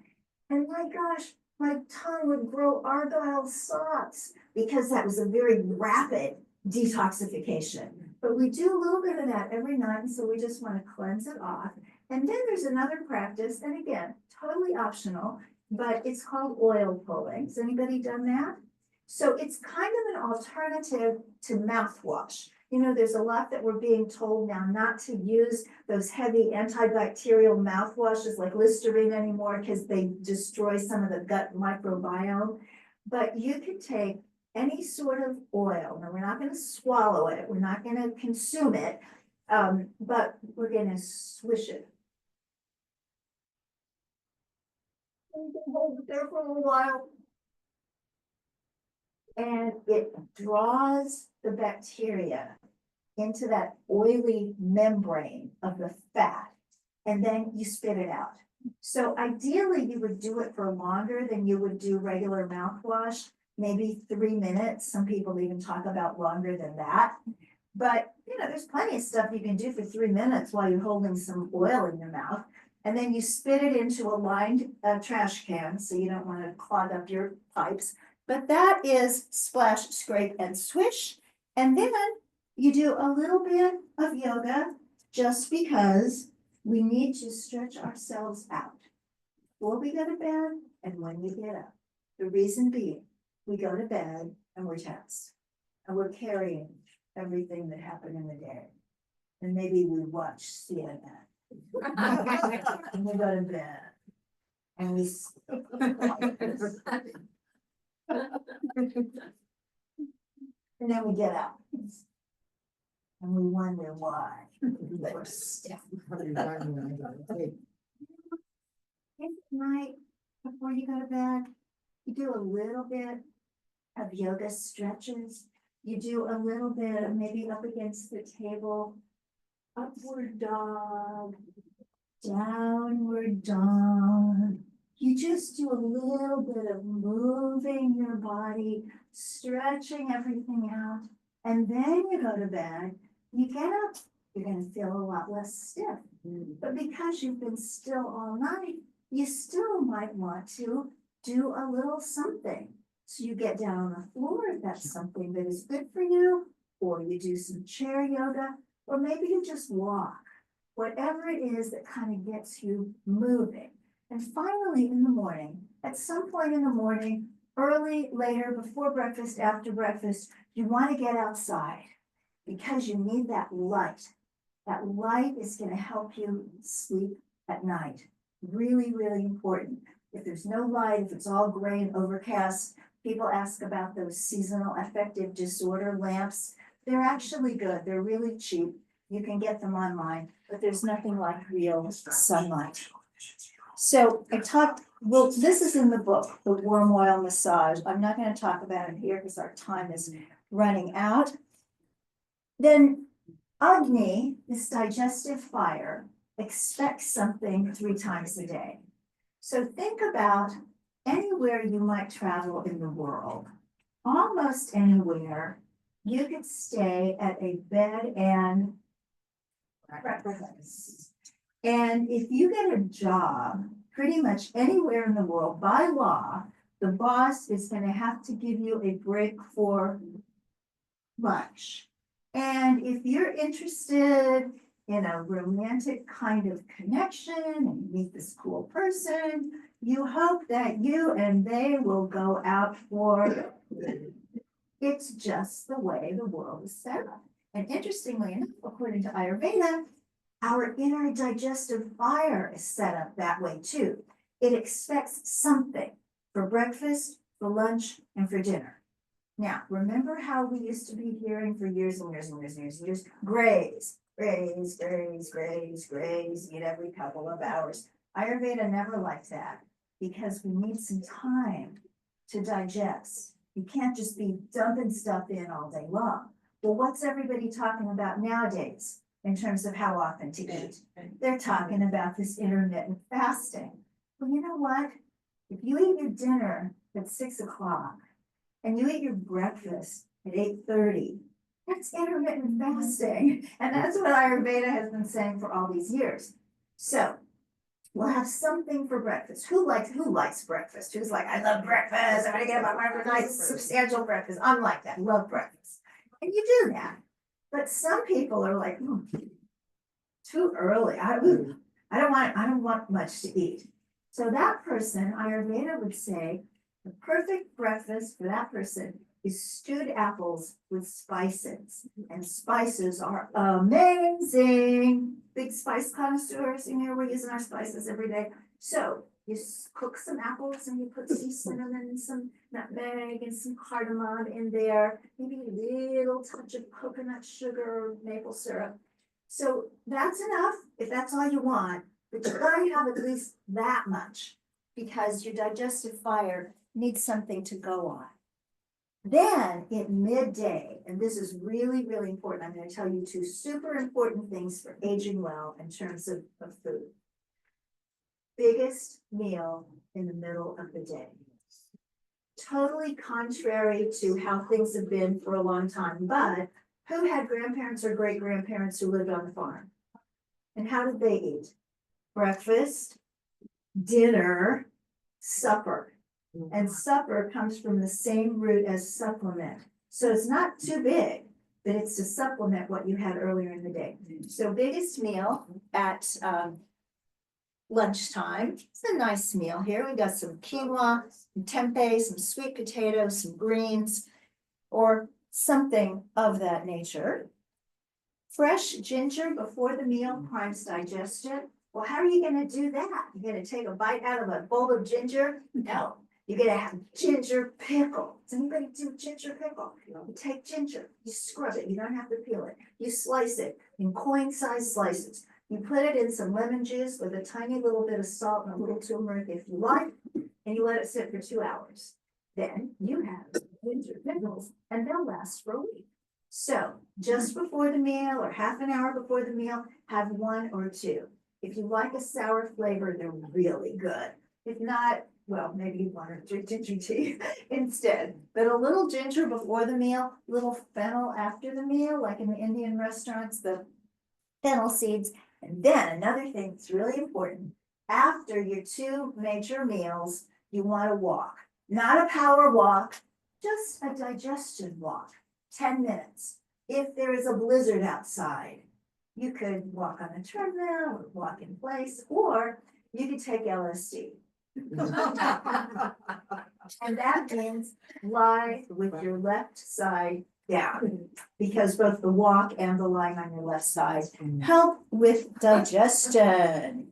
And my gosh, my tongue would grow argyle socks because that was a very rapid detoxification. But we do a little bit of that every night, so we just want to cleanse it off. And then there's another practice, and again, totally optional, but it's called oil pulling. Has anybody done that? So it's kind of an alternative to mouthwash. There's a lot that we're being told now not to use those heavy antibacterial mouthwashes like Listerine anymore because they destroy some of the gut microbiome. But you can take any sort of oil. Now, we're not going to swallow it. We're not going to consume it, but we're going to swish it. You can hold it there for a little while. And it draws the bacteria into that oily membrane of the fat, and then you spit it out. So ideally, you would do it for longer than you would do regular mouthwash, maybe 3 minutes. Some people even talk about longer than that. But, there's plenty of stuff you can do for 3 minutes while you're holding some oil in your mouth. And then you spit it into a lined trash can, so you don't want to clog up your pipes. But that is splash, scrape, and swish. And then you do a little bit of yoga just because we need to stretch ourselves out before we go to bed and when we get up. The reason being, we go to bed and we're tense and we're carrying everything that happened in the day. And maybe we watch CNN. And we go to bed and we and then we get up. And we wonder why. We're stiff. Every night before you go to bed, you do a little bit of yoga stretches. You do a little bit of maybe up against the table, upward dog, downward dog. You just do a little bit of moving your body, stretching everything out, and then you go to bed you get up, you're gonna feel a lot less stiff. But because you've been still all night, you still might want to do a little something. So you get down on the floor if that's something that is good for you, or you do some chair yoga, or maybe you just walk. Whatever it is that kind of gets you moving. And finally, in the morning, at some point in the morning, early, later, before breakfast, after breakfast, you want to get outside because you need that light. That light is going to help you sleep at night. Really, really important. If there's no light, if it's all gray and overcast, people ask about those seasonal affective disorder lamps. They're actually good. They're really cheap. You can get them online, but there's nothing like real sunlight. So I talked, well, this is in the book, the warm oil massage. I'm not going to talk about it here because our time is running out. Then Agni, this digestive fire, expects something 3 times a day. So think about anywhere you might travel in the world, almost anywhere, you could stay at a bed and breakfast. And if you get a job pretty much anywhere in the world, by law, the boss is going to have to give you a break for lunch. And if you're interested in a romantic kind of connection and you meet this cool person, you hope that you and they will go out for, it's just the way the world is set up. And interestingly enough, according to Ayurveda, our inner digestive fire is set up that way too. It expects something for breakfast, for lunch, and for dinner. Now, remember how we used to be hearing for years and years and years and years and years, graze, graze, graze, graze, graze, eat every couple of hours. Ayurveda never liked that because we need some time to digest. You can't just be dumping stuff in all day long. Well, what's everybody talking about nowadays in terms of how often to eat? They're talking about this intermittent fasting. Well, you know what? If you eat your dinner at 6 o'clock, and you eat your breakfast at 8:30, that's intermittent fasting. And that's what Ayurveda has been saying for all these years. So we'll have something for breakfast. Who likes breakfast? Who's like, I love breakfast. I'm gonna get up my nice substantial breakfast. I'm like that, love breakfast. And you do that. But some people are like, too early. I don't want much to eat. So that person, Ayurveda would say, the perfect breakfast for that person is stewed apples with spices. And spices are amazing. Big spice connoisseurs in here, we're using our spices every day. So you cook some apples and you put some cinnamon and some nutmeg and some cardamom in there. Maybe a little touch of coconut sugar, maple syrup. So that's enough if that's all you want, but you gotta have at least that much because your digestive fire needs something to go on. Then at midday, and this is really, really important, I'm going to tell you 2 super important things for aging well in terms of food. Biggest meal in the middle of the day. Totally contrary to how things have been for a long time, but who had grandparents or great grandparents who lived on the farm? And how did they eat? Breakfast, dinner, supper. And supper comes from the same root as supplement. So it's not too big, but it's to supplement what you had earlier in the day. So biggest meal at lunchtime. It's a nice meal here. We got some quinoa, some tempeh, some sweet potatoes, some greens, or something of that nature. Fresh ginger before the meal primes digestion. Well, how are you going to do that? You're going to take a bite out of a bowl of ginger? No. You're gonna have ginger pickle. Does anybody do ginger pickle? You take ginger, you scrub it, you don't have to peel it. You slice it in coin-sized slices. You put it in some lemon juice with a tiny little bit of salt and a little turmeric if you like, and you let it sit for 2 hours. Then you have ginger pickles and they'll last for a week. So just before the meal or half an hour before the meal, have 1 or 2. If you like a sour flavor, they're really good. If not, well, maybe you want to drink ginger tea instead, but a little ginger before the meal, little fennel after the meal, like in the Indian restaurants, the fennel seeds. And then another thing that's really important, after your two major meals, you want to walk, not a power walk, just a digestion walk, 10 minutes. If there is a blizzard outside, you could walk on a treadmill or walk in place, or you could take LSD. And that means lie with your left side down, because both the walk and the lying on your left side help with digestion.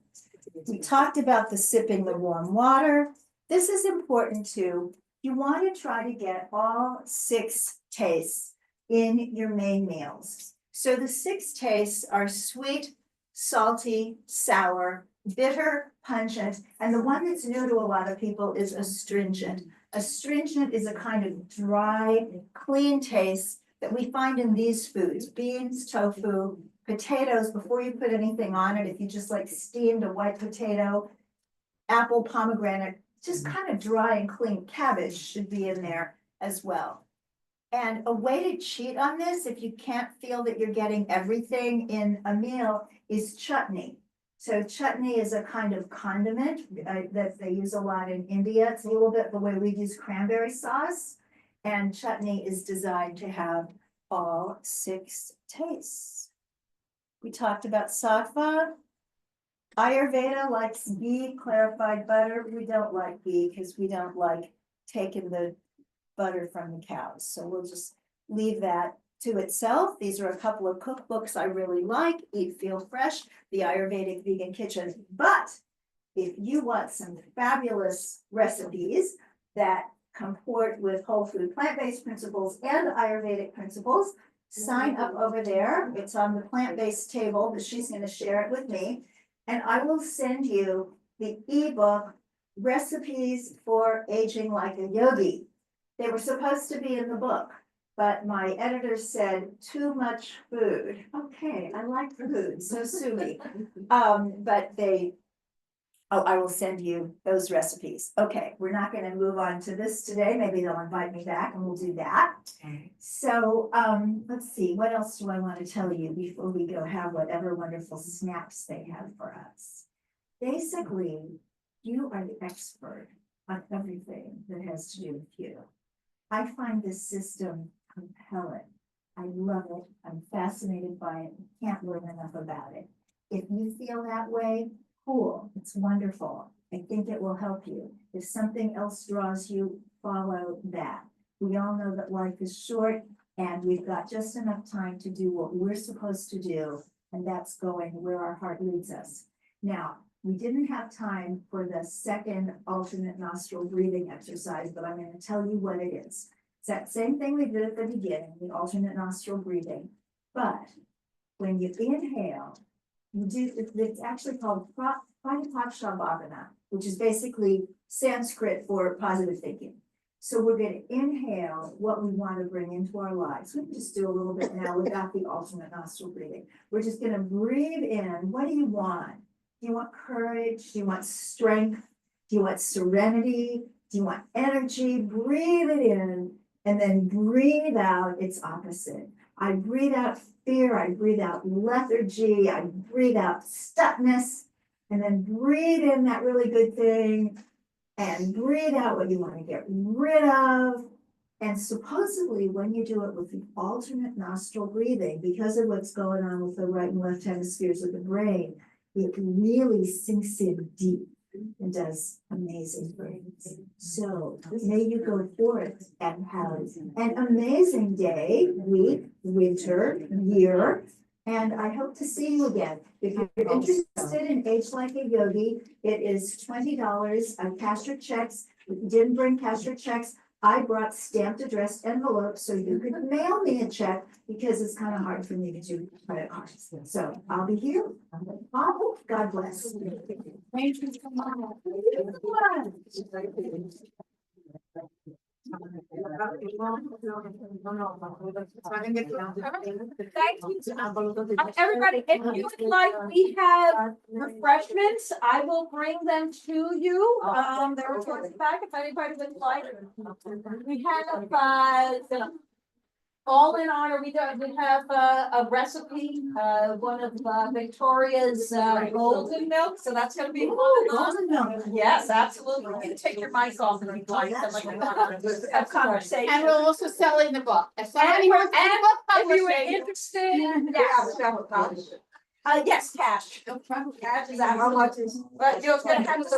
We talked about the sipping the warm water. This is important too. You want to try to get all 6 tastes in your main meals. So the 6 tastes are sweet, salty, sour, bitter, pungent, and the one that's new to a lot of people is astringent. Astringent is a kind of dry, clean taste that we find in these foods: beans, tofu, potatoes. Before you put anything on it, if you just like steamed a white potato, apple, pomegranate, just kind of dry and clean. Cabbage should be in there as well. And a way to cheat on this, if you can't feel that you're getting everything in a meal, is chutney. So chutney is a kind of condiment that they use a lot in India. It's a little bit the way we use cranberry sauce. And chutney is designed to have all 6 tastes. We talked about sattva. Ayurveda likes ghee, clarified butter. We don't like ghee because we don't like taking the butter from the cows. So we'll just leave that to itself. These are a couple of cookbooks I really like: Eat, Feel Fresh, The Ayurvedic Vegan Kitchen. But if you want some fabulous recipes that comport with whole food plant-based principles and Ayurvedic principles, sign up over there. It's on the plant-based table, but she's going to share it with me. And I will send you the ebook, Recipes for Aging Like a Yogi. They were supposed to be in the book, but my editor said too much food. Okay, I like food, so sue me. But I will send you those recipes. Okay, we're not gonna move on to this today. Maybe they'll invite me back and we'll do that. So, let's see, what else do I want to tell you before we go have whatever wonderful snacks they have for us? Basically, you are the expert on everything that has to do with you. I find this system compelling. I love it. I'm fascinated by it. Can't learn enough about it. If you feel that way, cool. It's wonderful. I think it will help you. If something else draws you, follow that. We all know that life is short and we've got just enough time to do what we're supposed to do, and that's going where our heart leads us. Now, we didn't have time for the second alternate nostril breathing exercise, but I'm going to tell you what it is. It's that same thing we did at the beginning, the alternate nostril breathing. But when you inhale, you do, it's actually called Pranapakshambhavana, which is basically Sanskrit for positive thinking. So we're going to inhale what we want to bring into our lives. We can just do a little bit now without the alternate nostril breathing. We're just going to breathe in. What do you want? Do you want courage? Do you want strength? Do you want serenity? Do you want energy? Breathe it in and then breathe out its opposite. I breathe out fear. I breathe out lethargy. I breathe out stuckness, and then breathe in that really good thing and breathe out what you want to get rid of. And supposedly when you do it with the alternate nostril breathing, because of what's going on with the right and left hemispheres of the brain, it really sinks in deep and does amazing things. So may you go forth and have an amazing day, week, winter, year, and I hope to see you again. If you're interested in Age Like a Yogi, it is $20. I cash your checks. If you didn't bring cash your checks, I brought stamped addressed envelopes so you could mail me a check, because it's kind of hard for me to do credit cards. So I'll be here. Oh, God bless. Thank you so much. Thank you. Everybody, if you would like, we have refreshments. I will bring them to you. They're towards the back if anybody would like. We have, all in honor, we have a recipe, one of Victoria's golden milk, so that's gonna be. Golden milk. Yes, absolutely. You can take your mic off and you'd like to have conversation. And we're also selling the book. If And somebody wants the book if you were publishing. interested, yes, cash. Cash is How out. much is? But you're gonna have to.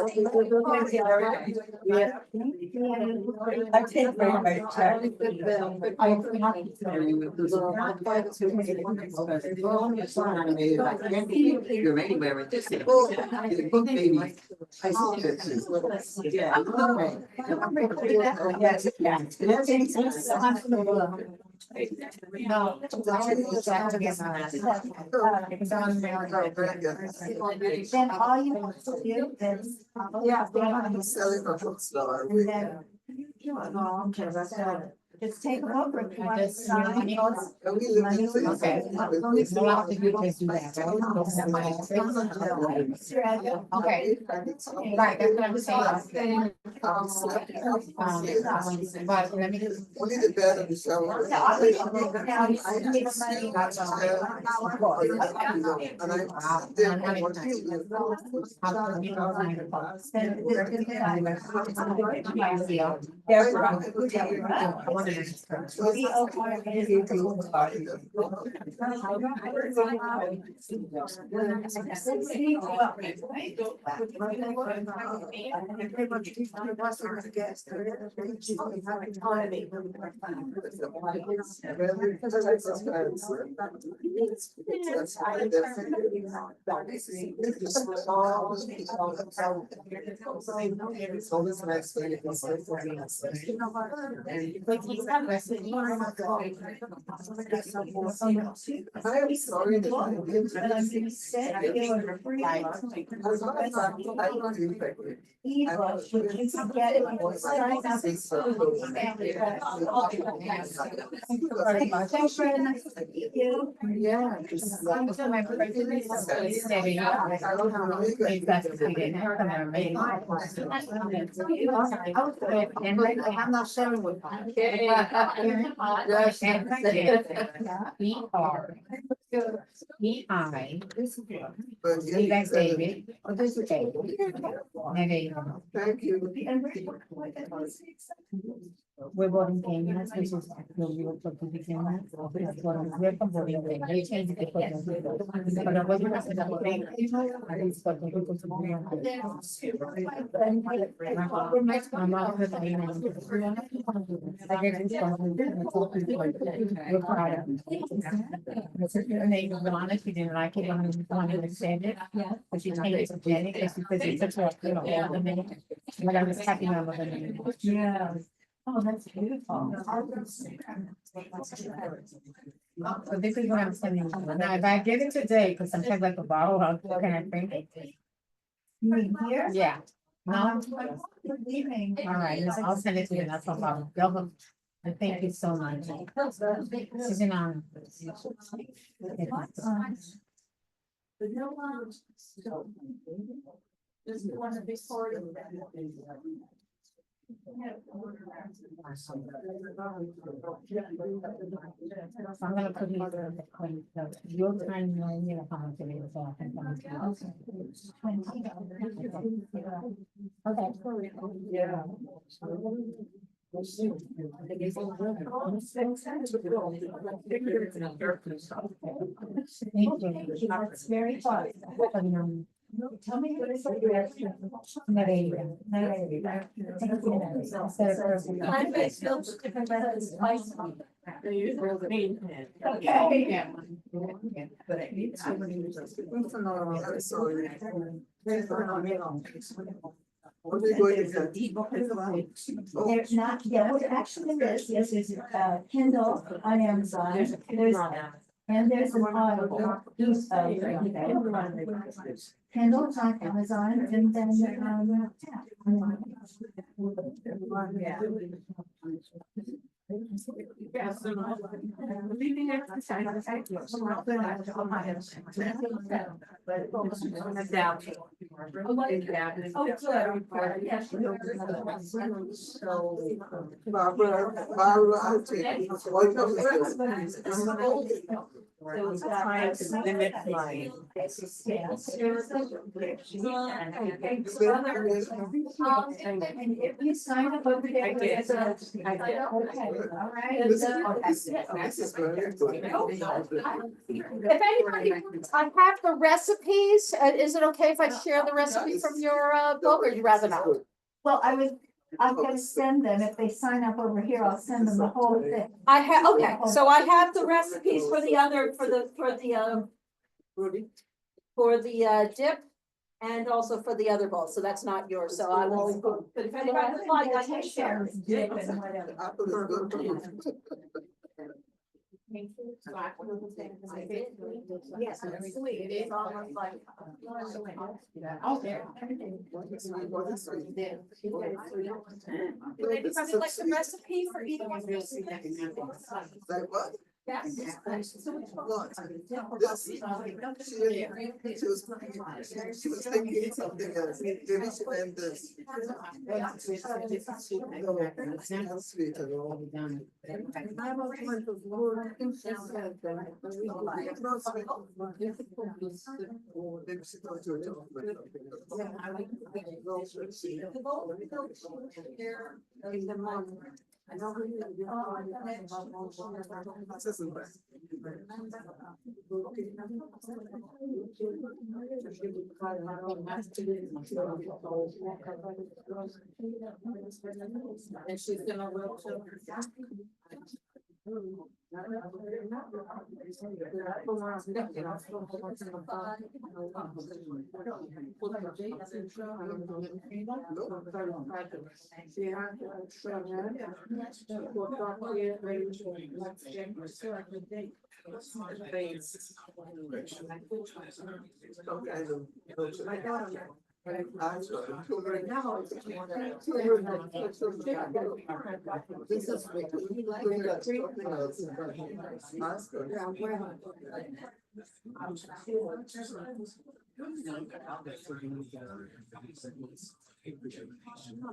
I take my check. You're anywhere in this. The book maybe. I see it. Yeah. No. Then all you have to do is. Yeah. I'm selling a bookstore. And then. Just take them over if you want to sign. And we live in the Okay. Okay. Right, that's what I'm saying. But let me just. Only the bed and the shower. Yeah, I'll leave it now. You I can give them money. and I then I want I'm sorry that I Yeah. I'm not sharing with. But See, that's David. Oh, this is David. And there you go. thank you. We're voting Canadians, which is we will put the beginning. We're from voting, they changed it. But it wasn't just another thing. I just got the people to be on it. My mom was like, I get this from we're proud of it. Her name was Lana, she didn't like it when we wanted to send it. Yeah. But she changed it to Jenny because it's such a, older name. But I was happy number her name. Yeah. Oh, that's beautiful. So this is what I'm sending. you. Now, if I get it today, because sometimes like a bottle, how can I print it? You mean here? Yeah. No, Good evening. all right, no, I'll send it to you, that's no problem. Double. And thank you so much. This is an honor. Just want to be sort of. So I'm gonna put these in the coin, so your time, you know, how much it is, so I can come to you. Okay. Yeah. That's very fun. Tell me what is your reaction? Nereida. Okay. I'm sorry. What are they going to do? There's not, yeah, well, actually, this is Kindle on Amazon. There's And there's an audible. Kindle on Amazon and then, Barbara, I'll take it. And if you sign up over there. I did. I did. Okay, all right. This is very good. If anybody, I have the recipes. Is it okay if I share the recipe from your book, or you rather not? Well, I'm gonna send them, if they sign up over here, I'll send them the whole thing. I have, okay, so I have the recipes for the other, for the dip. And also for the other bowl, so that's not yours, so I will, but if anybody would like, I can share. Dip and whatever. Apple is good too. Yes, it's sweet, it is almost like. Oh, there. Would anybody like the recipe for either one of those? Like what? Yes. What? Yes. She was thinking something else. Maybe she meant this. Sweet and all. Maybe she thought you were talking And she's gonna look to. This is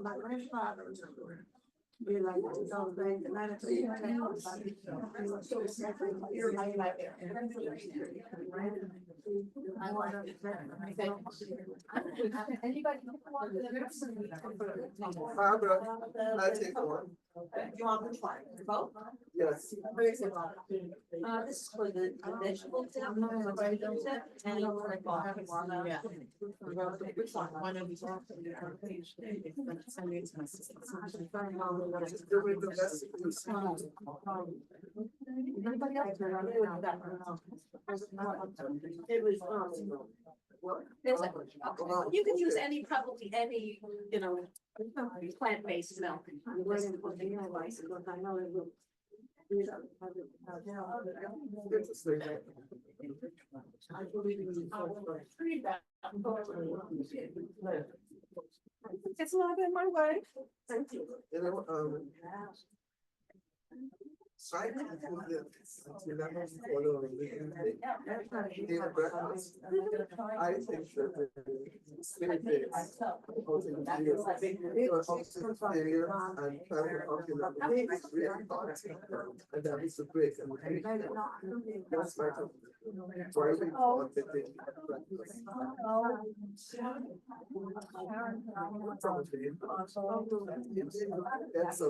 My grandfather be like, don't think the night of the Anybody? Barbara, I take one. You want which one? Both? Yes. Where is it? This is for the vegetable dip, and I bought one. Yeah. Which one? One of these. Just do it the best you can. Anybody else? It was, There's a- You can use any, probably any, plant-based milk. I'm waiting for the invoice, because I know it will. Interesting. I believe in It's not in my way. Thank you. You know, Right before the 11th follow the breakfast, I think that the spirit days, also in the years, area and travel popular is really hot. And that is a break. And that's my top. Why we want the day breakfast. Probably. That's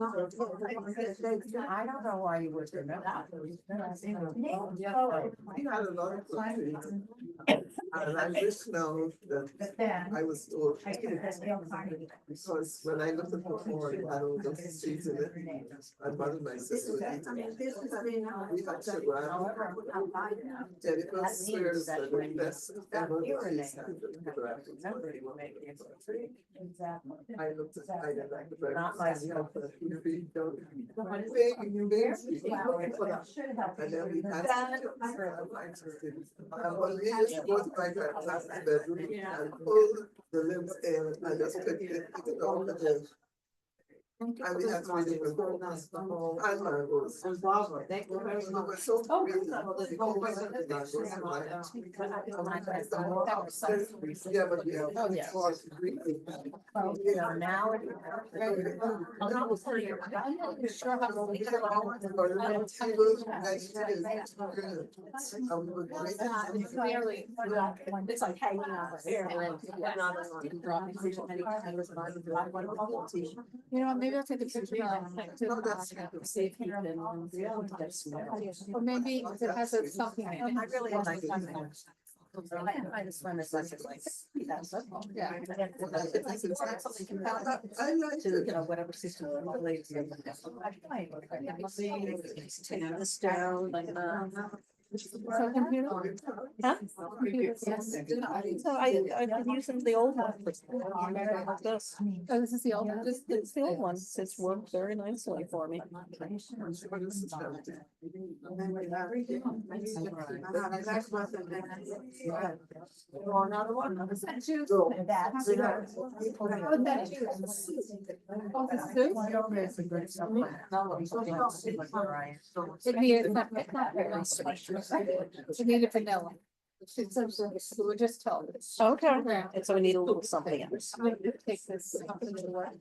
I don't know why you would remember. We had a lot of things. And I just know that But then. I was told, I could have been because when I looked at the board, I had all those seeds in it. My mother and my sister would eat it. We had sugar. Yeah, it was swears that the best ever was I looked at, I did like the bread. Not myself. You feed don't. And then we had. Well, we used to go to my grandma's bedroom and pull the limbs in and just pick it off the gym. And we had to read it with and mangoes. And they were so pretty. Yeah, but yeah. Oh, yeah. Well, you know, now it. I'm not sure how. Clearly, it's like hanging out there. You know, maybe I'll take a picture of or maybe if it has something. I really like something. I just find this like. Yeah. To, whatever system. The stone, like, So computer? Huh? Yes. So I've been using the old one. Like this. Oh, this is the old one. It's the old one. It's worked very nicely for me. Another one. Oh, that's yours. Oh, this is It needed, it's not very nice. It needed vanilla. We were just told. Okay. And so we need a little something else. I'm gonna take this. To work.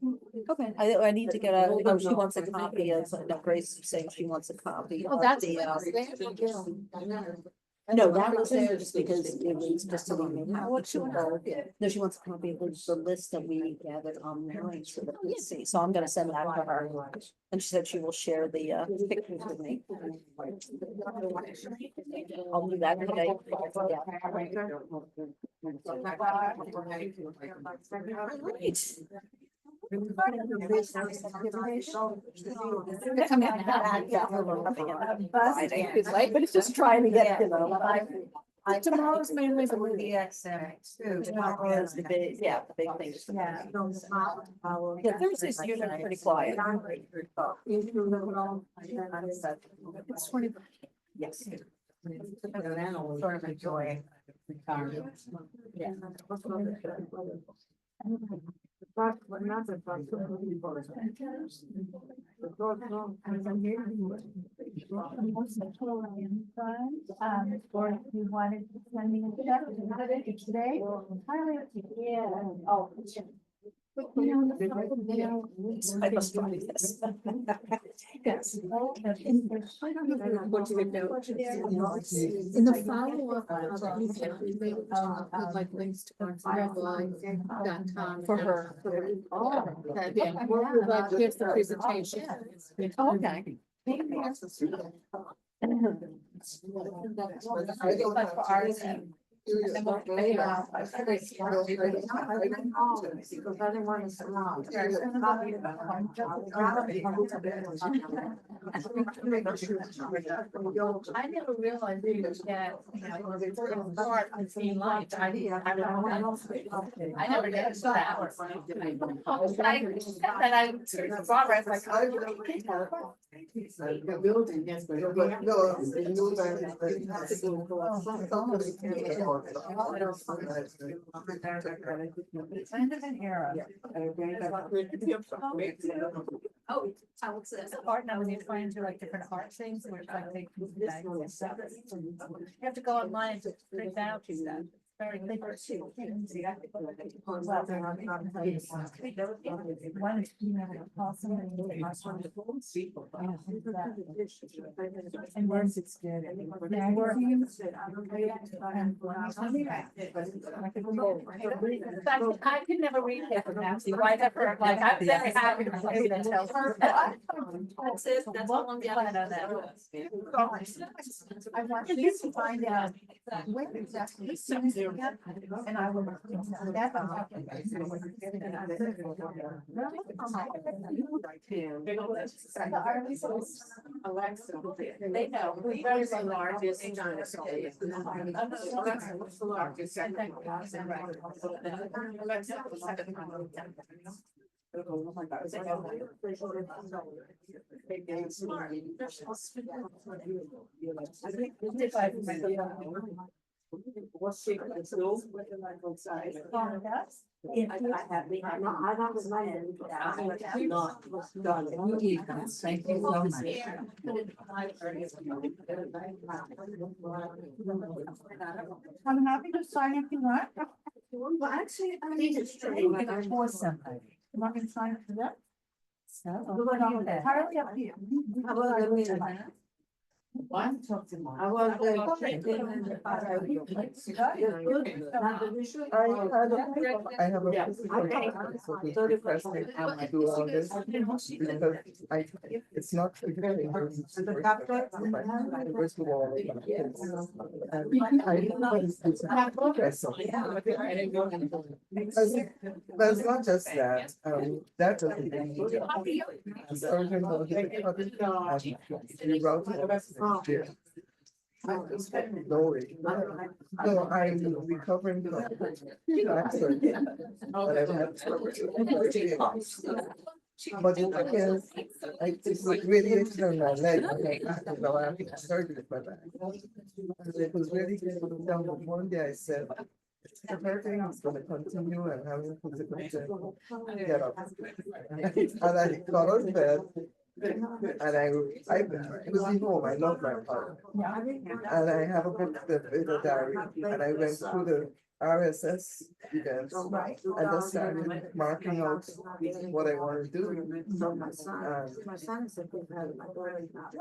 Okay. I need to get a, oh, she wants a copy of, no, Grace is saying she wants a copy. Oh, of that's. the, What no, that was there just because it was just so we know what she wants. No, she wants a copy of the list that we gathered online so that we see. So I'm gonna send that to her. And she said she will share the pictures with me. I'll do that today. It's late, but it's just trying to get, you know. Tomorrow's mainly the DX. Tomorrow is the big, yeah, the big thing. Yeah. Yeah, Thursday's usually pretty quiet. It's 20. Yes. Sort of a joy. Yeah. Or if you wanted to send me a check today. Yeah. Oh. I must try this. Yes. In the follow-up, like links to redline.com For her. Yeah, like here's the presentation. Oh, okay. But for ours, Because I didn't want to surround. I never realized that, it's part of the same life. I never noticed that. Barbara, I was like, The building, yes, but no, the new kind of an era. Oh, Alex says. Art now, when you're trying to do like different art things, where it's like they. You have to go online to print out stuff. Very good. Or two. One is, you know, call somebody and say, "I want to go." And once it's good. I could never read it from Nancy, right? Like, I'm very happy to say that. That's it, that's all I'm getting out of that. I want you to find out when exactly as soon as you get, and I will. Alexa, they know, what is the largest dinosaur? Alexa, what's the largest? What's she gonna do? Thank you so much. I'm happy to sign if you want. Well, actually, I need to It's for somebody. You want me to sign for that? So. Entirely up to you. How about the meeting? One, talk to Mark. I was there. I have a physical requesting to do all this because it's not. First of all, but it's not just that, that doesn't. The surgeon will get it covered, and he wrote it. No, no, I'm recovering from back surgery. But I've had surgery. But the thing is, it was radiation on my leg, I had surgery for that. And it was really down, but one day I said, the hurting is gonna continue and having physical pain. Get up. And I got out of bed. And it was in home, I love my apartment. And I have a book that is a diary, and I went through the RSS events. And just started marking out what I want to do. My son is a good friend, my daughter is not.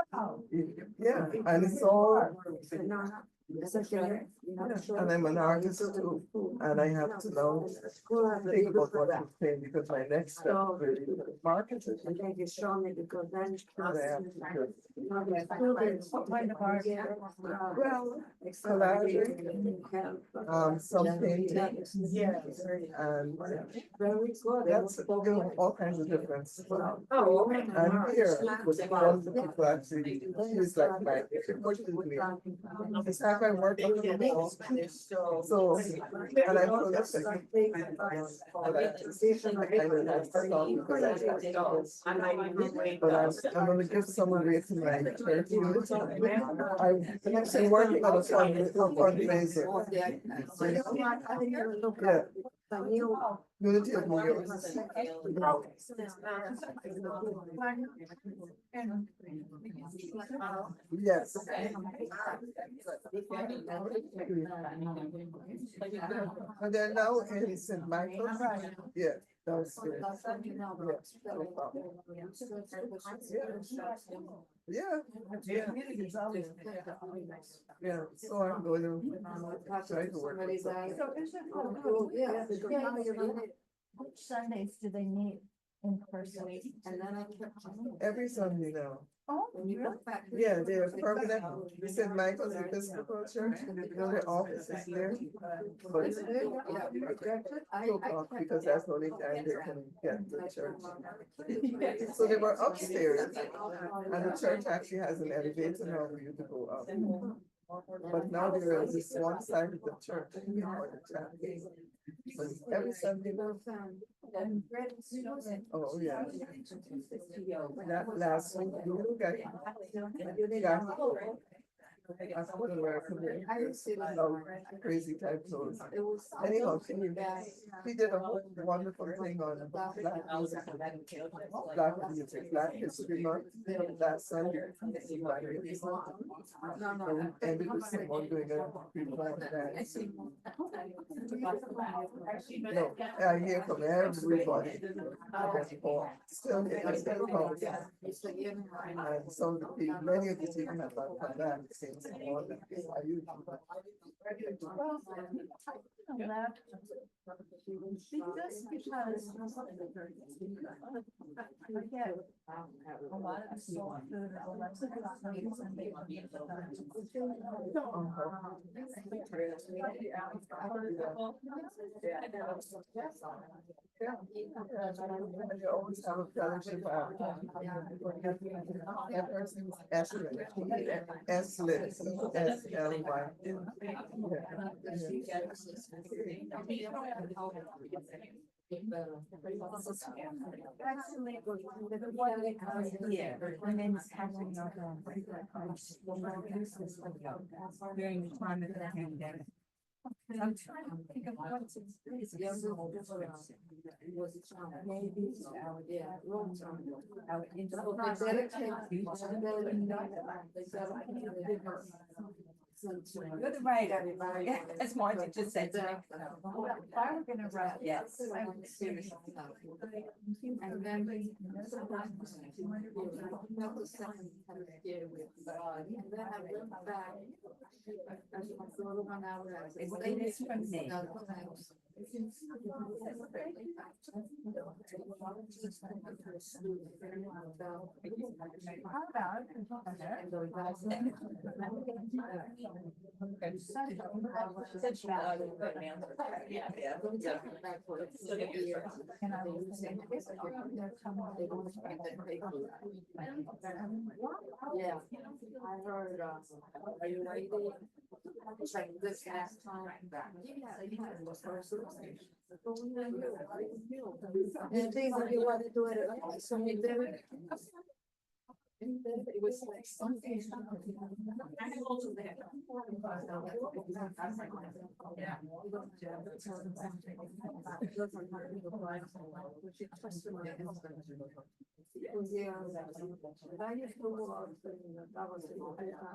Yeah, and it's all, No, and I'm an artist too, and I have to now think about what I'm saying, because my next step really is market it. I think it's showing me because then. And I have to do- What kind of art? Well, collaging, some painting, and Very good. that's, you know, all kinds of different stuff. Oh. And here, with one of the people actually, he's like my, it's like I work on the wall. So, and I'm prolific. But I'm gonna give some away to my church. I'm actually working on a fundraiser. Yeah. Unity of New York. Yes. And they're now in St. Michael's. Yeah, that's good. Yeah. Yeah, so I'm going to try to work. with them. Which Sundays do they meet in person? And then I kept. Every Sunday now. Oh, Yeah, they're permanent. St. Michael's Episcopal Church, their office is there. But it's 2 o'clock because that's the only time they can get to the church. So they were upstairs, and the church actually has an elevator now for you to go up. But now there is this one side of the church. For the chapel. But every Sunday. Oh, yeah. That last week, you got I couldn't wear a career. I didn't see that. No crazy type clothes. It was. Anyhow, he did a whole wonderful thing on Black music. Black music, Black History Month, that Sunday. No. And we could see one doing a pre-black dance. No, I hear from everybody. Still hear, still come. And some of the people, many of the people have not come back since all that. I usually. You always have a fellowship. That person's S-lit, S-lit, S-L-Y. Yeah, my name is Catherine Norton. During the time of the pandemic. I'm trying to think of what's it's You're the writer, as Martin just said. If I were gonna write, yes, I would seriously. And then. And then I went back. It is from me. How about? Yeah, I heard, are you ready? It's like this last time. And things that you want to do it, so we did it. It was like something.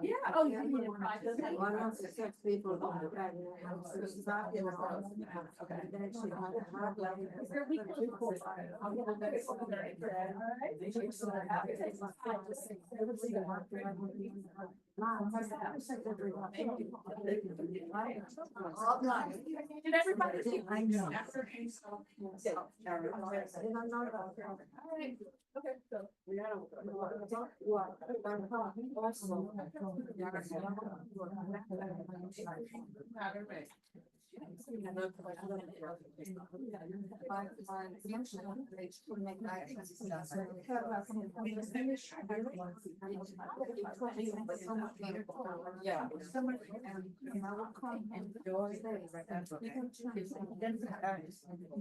Yeah, oh, yeah. One of the six people on the back. Did everybody see? I know. Okay, so. Yeah.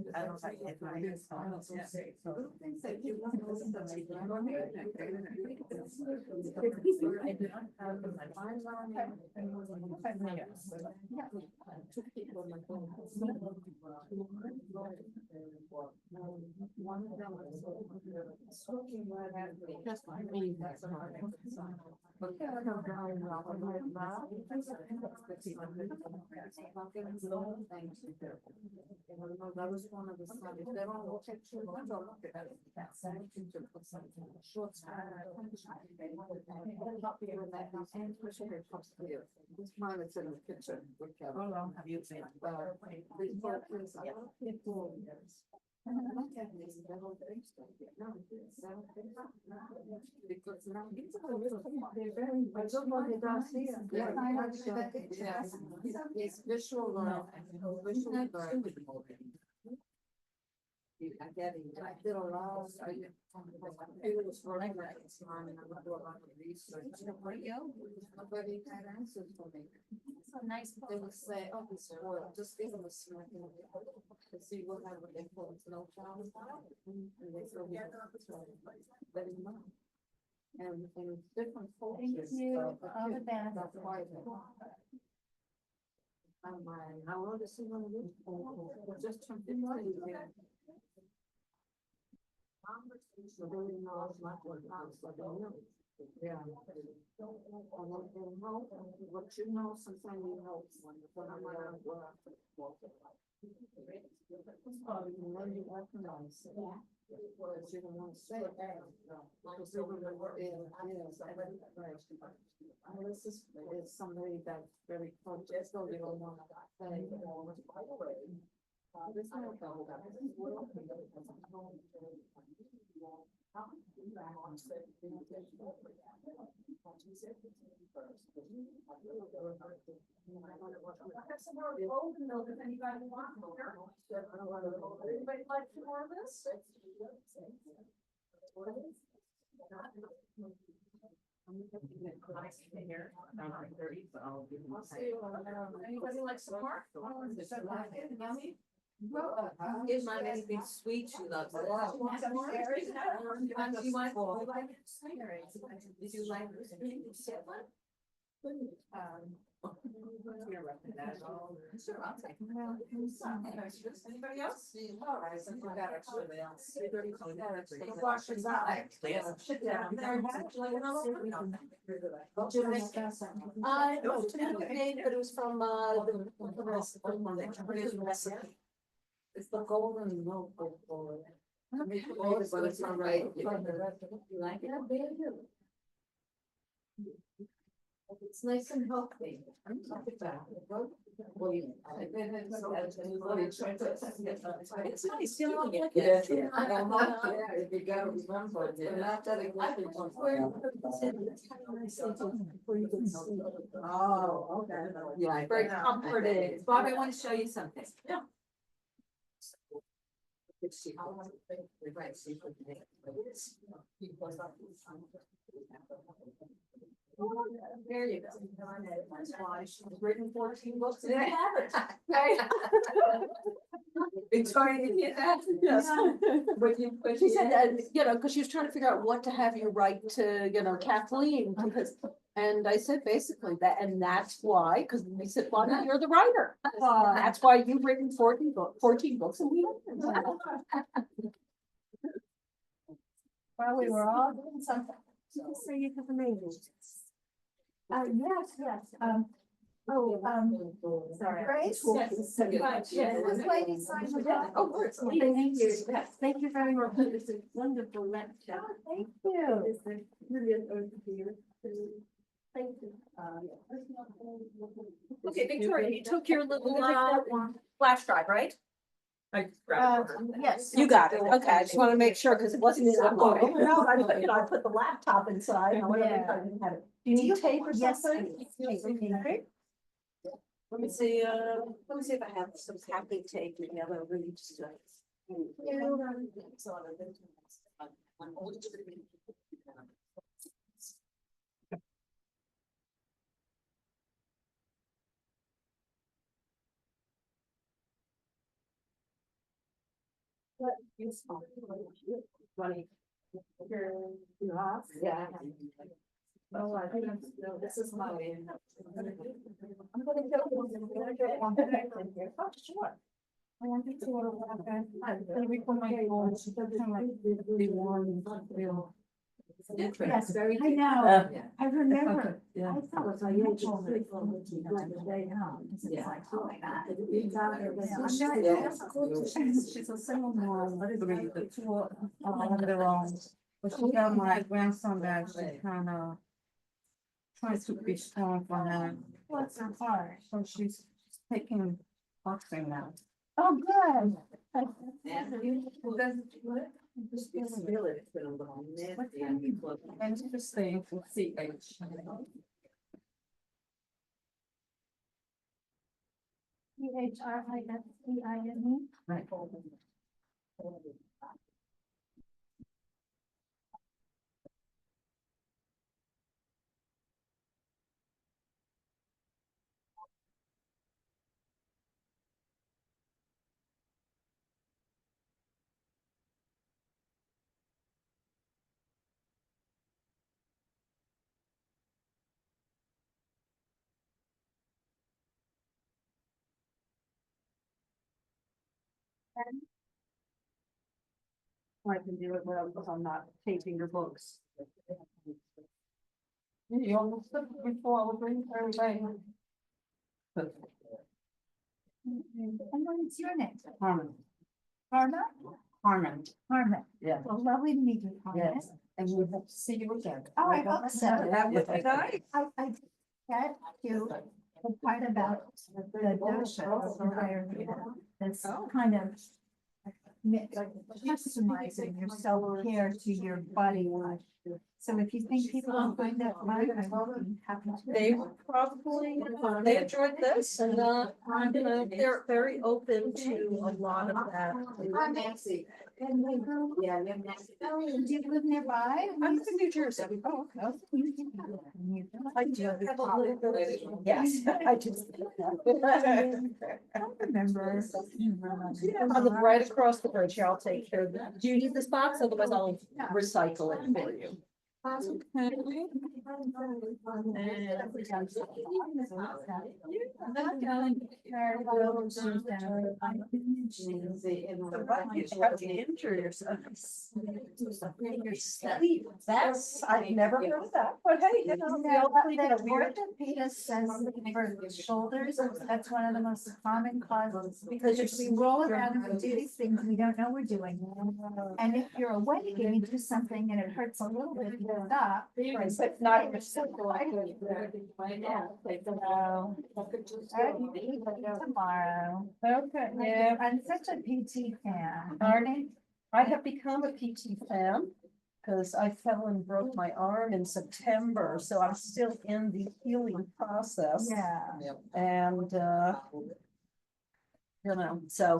I don't like it. One of them was smoking right at me. Just I mean, that's not. That was one of the studies. They don't take too much or look at it. That's something to put something short. This one is in the kitchen. How long have you been? Because now they're very, but somebody does see it. Yeah, it's visual learning, visual learning. I get it. I did a lot of, it was working at the time and I would do a lot of research. Nobody had answers for me. So nice. They would say, oh, he's spoiled, just give him a smack in the to see what kind of influence no child. And they said, yeah, let him know. And different Thank cultures. you. so, All the best. That's why. How old is he gonna be? Just turned 15. So they know it's not what house, but they know. Yeah. And then they know, what you know, sometimes you know. When I'm around, well, and then you recognize it. But you don't want to say it. Because they were this is somebody that's very close, just so they don't want to say. This Anybody like some more of this? Anybody like some more? Yummy? Give mine anything sweet, she loves it. You want? Did you like this? Sure, I'll take anybody else? All right, so we got actually else. Sit down there. It was typically made, but it was from, the recipe. It's the golden milk bowl. But it's not right. You like it? It's nice and healthy. It's nice feeling it. Yeah, you gotta remember, they're not that aggressive. Oh, okay. Yeah. Very comforted. Bob, I want to show you something. Yeah. There you go. That's why she's written 14 books and I haven't. Right? Victoria, you get that? Yes. But She said that, because she was trying to figure out what to have you write to, Kathleen, because, and I said basically that, and that's why, because we said, well, no, you're the writer. That's why you've written 14 books and we haven't. Well, we were all doing something. So you have a name. Yes, Sorry. Grace? Yes. This lady signed the book. Oh, good. Thank you. Thank you very much. It's a wonderful lecture. Thank you. Thank you. Okay, Victoria, you took your little, flash drive, right? Yes. You got it. Okay, I just want to make sure because it wasn't in the book. I put the laptop inside. I wanted to make sure I didn't have it. Do you need tape or Yes. something? Let me see if I have some packing tape. Maybe I'll really just. Running. Yeah. Oh, I think, no, this is my. I'm gonna go. Oh, sure. I wanted to, I'm gonna record my phone. She doesn't like the one. Yes, very. I know. Yeah. I remember. Yeah. I thought it was like, it's like, oh my God. She's a single mom, but it's two of their own. But she got my grandson that she kind of trying to be strong for him. Well, it's not hard. So she's taking boxing now. Oh, good. Interesting to see. CHRISTINE. Right. I can do it well, because I'm not taping your books. You almost said it before, I was reading everything. And what is your name? Harmon, Karma? Harmon, Carmen. yeah, Well, lovely to meet you, Carmen. yes, and we hope to see you again. Oh, I hope so. That would be nice. I get you quite about the dosha in Ayurveda. That's kind of customizing your self-care to your body. So if you think people don't find that fun, I'm happy to. They probably, they enjoyed this and, you know, they're very open to a lot of that. I'm Nancy. And my girl. Yeah, I'm Nancy. Oh, do you live nearby? I'm in New Jersey. Oh, okay. I do have a little bit. Yes, I do. I don't remember. I live right across the bridge here. I'll take care of that. Do you need this box? Otherwise I'll recycle it for you. Have to injure yourself. Your sleep. That's, I've never heard of that, but hey, you know, we all sleep in a weird. Orthopedist says for shoulders, that's one of the most common causes, because if we roll around and we do these things, we don't know we're doing. And if you're awake and you do something and it hurts a little bit, you stop. But not your Tomorrow. Okay, yeah. I'm such a PT fan. Arnie, I have become a PT fan because I fell and broke my arm in September, so I'm still in the healing process. Yeah. And, you know, so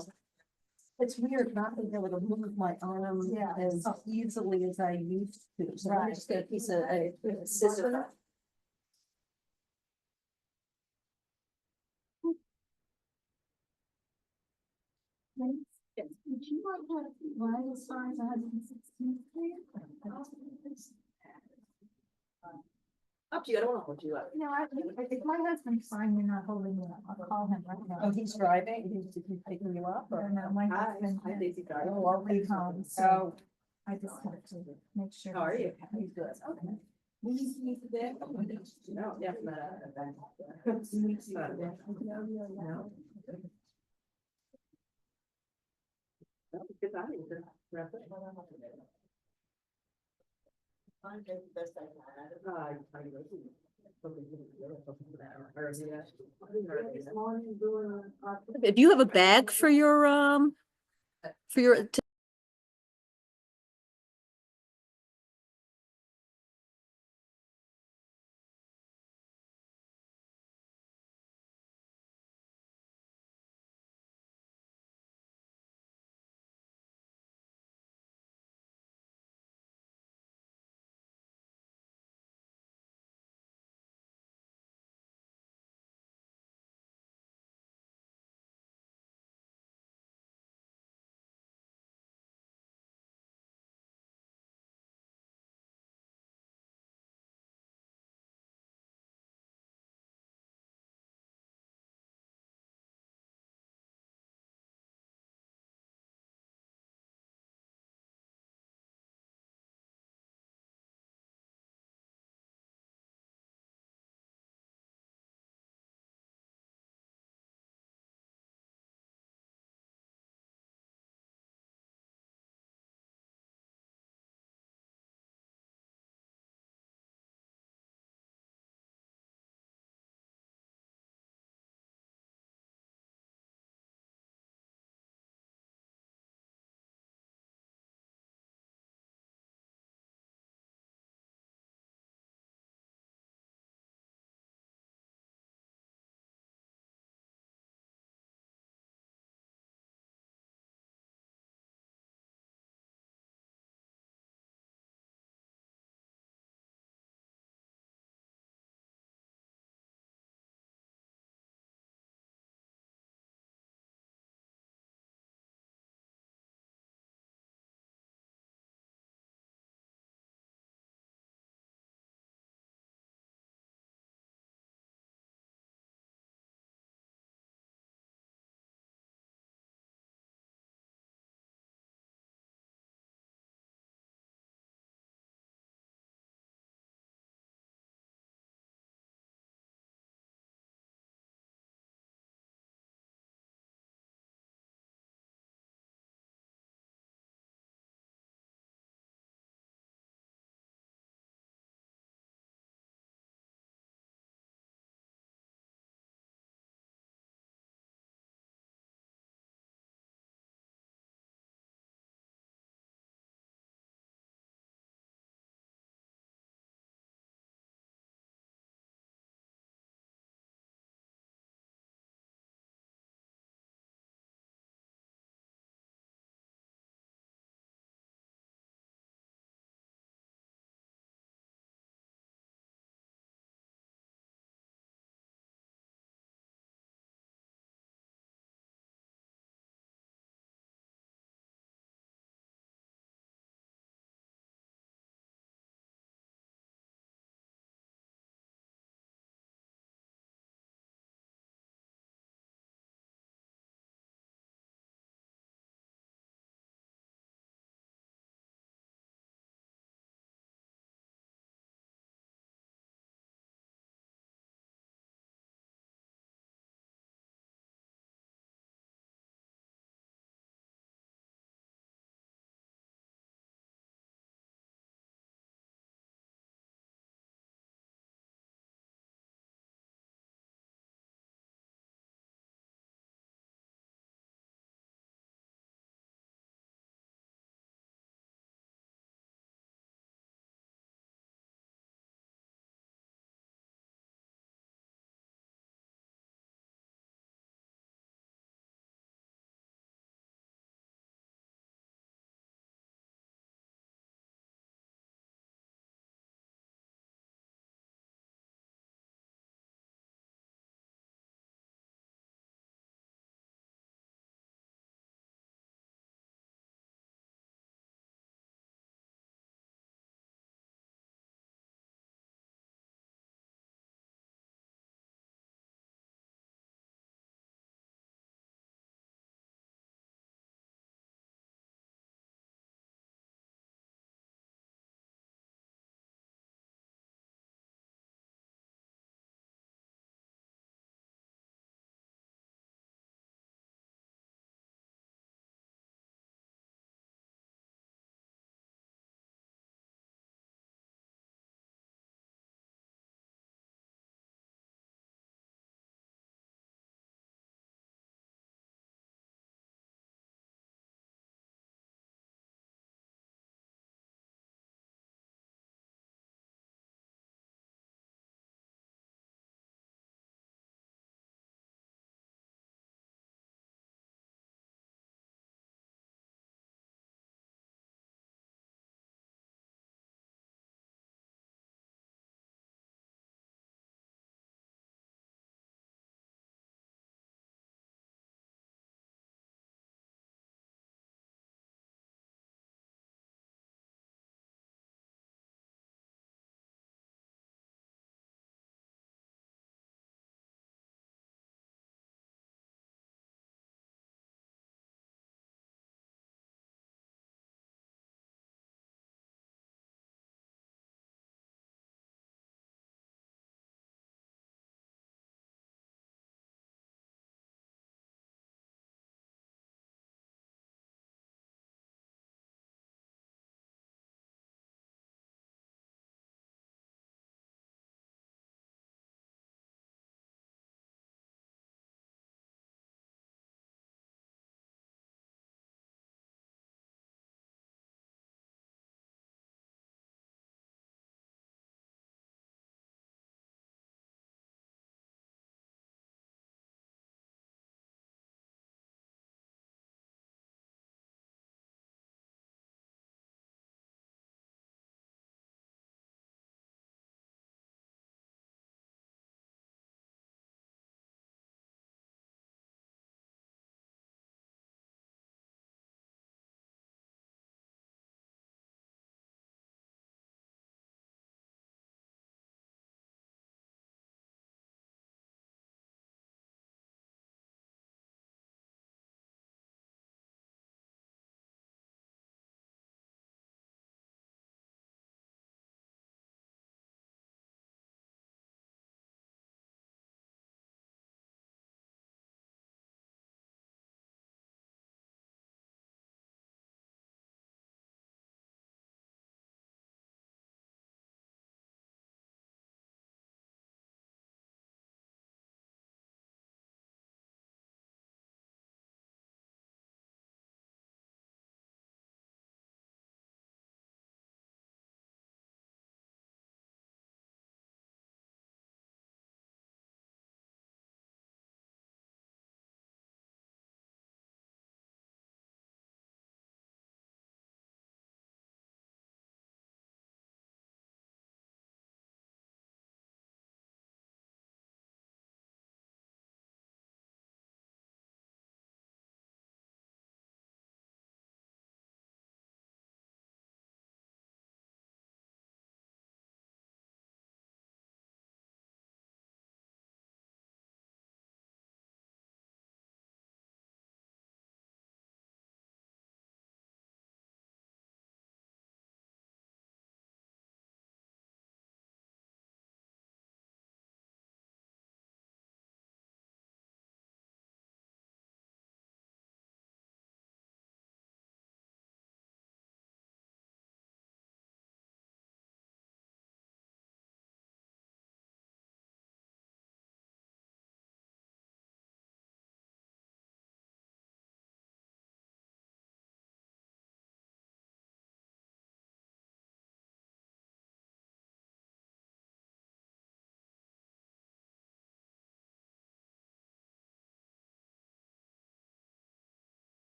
it's weird not being able to move my arm Yeah. as easily as I used to. So I'm Right. just get a piece of a scissor. Would you like to run as far as 116th Street? Up to you, I don't want to hold you up. No, if my husband's fine, you're not holding me up, I'll call him right now. Oh, he's driving, he's picking you up I or? don't know, my Hi, husband. hi, Daisy, darling. Oh, I'll leave home, so Oh, I just have to make sure. How are you? He's good. Okay. Will you see me today? No, yeah. No. Good timing to wrap it. do you have a bag for your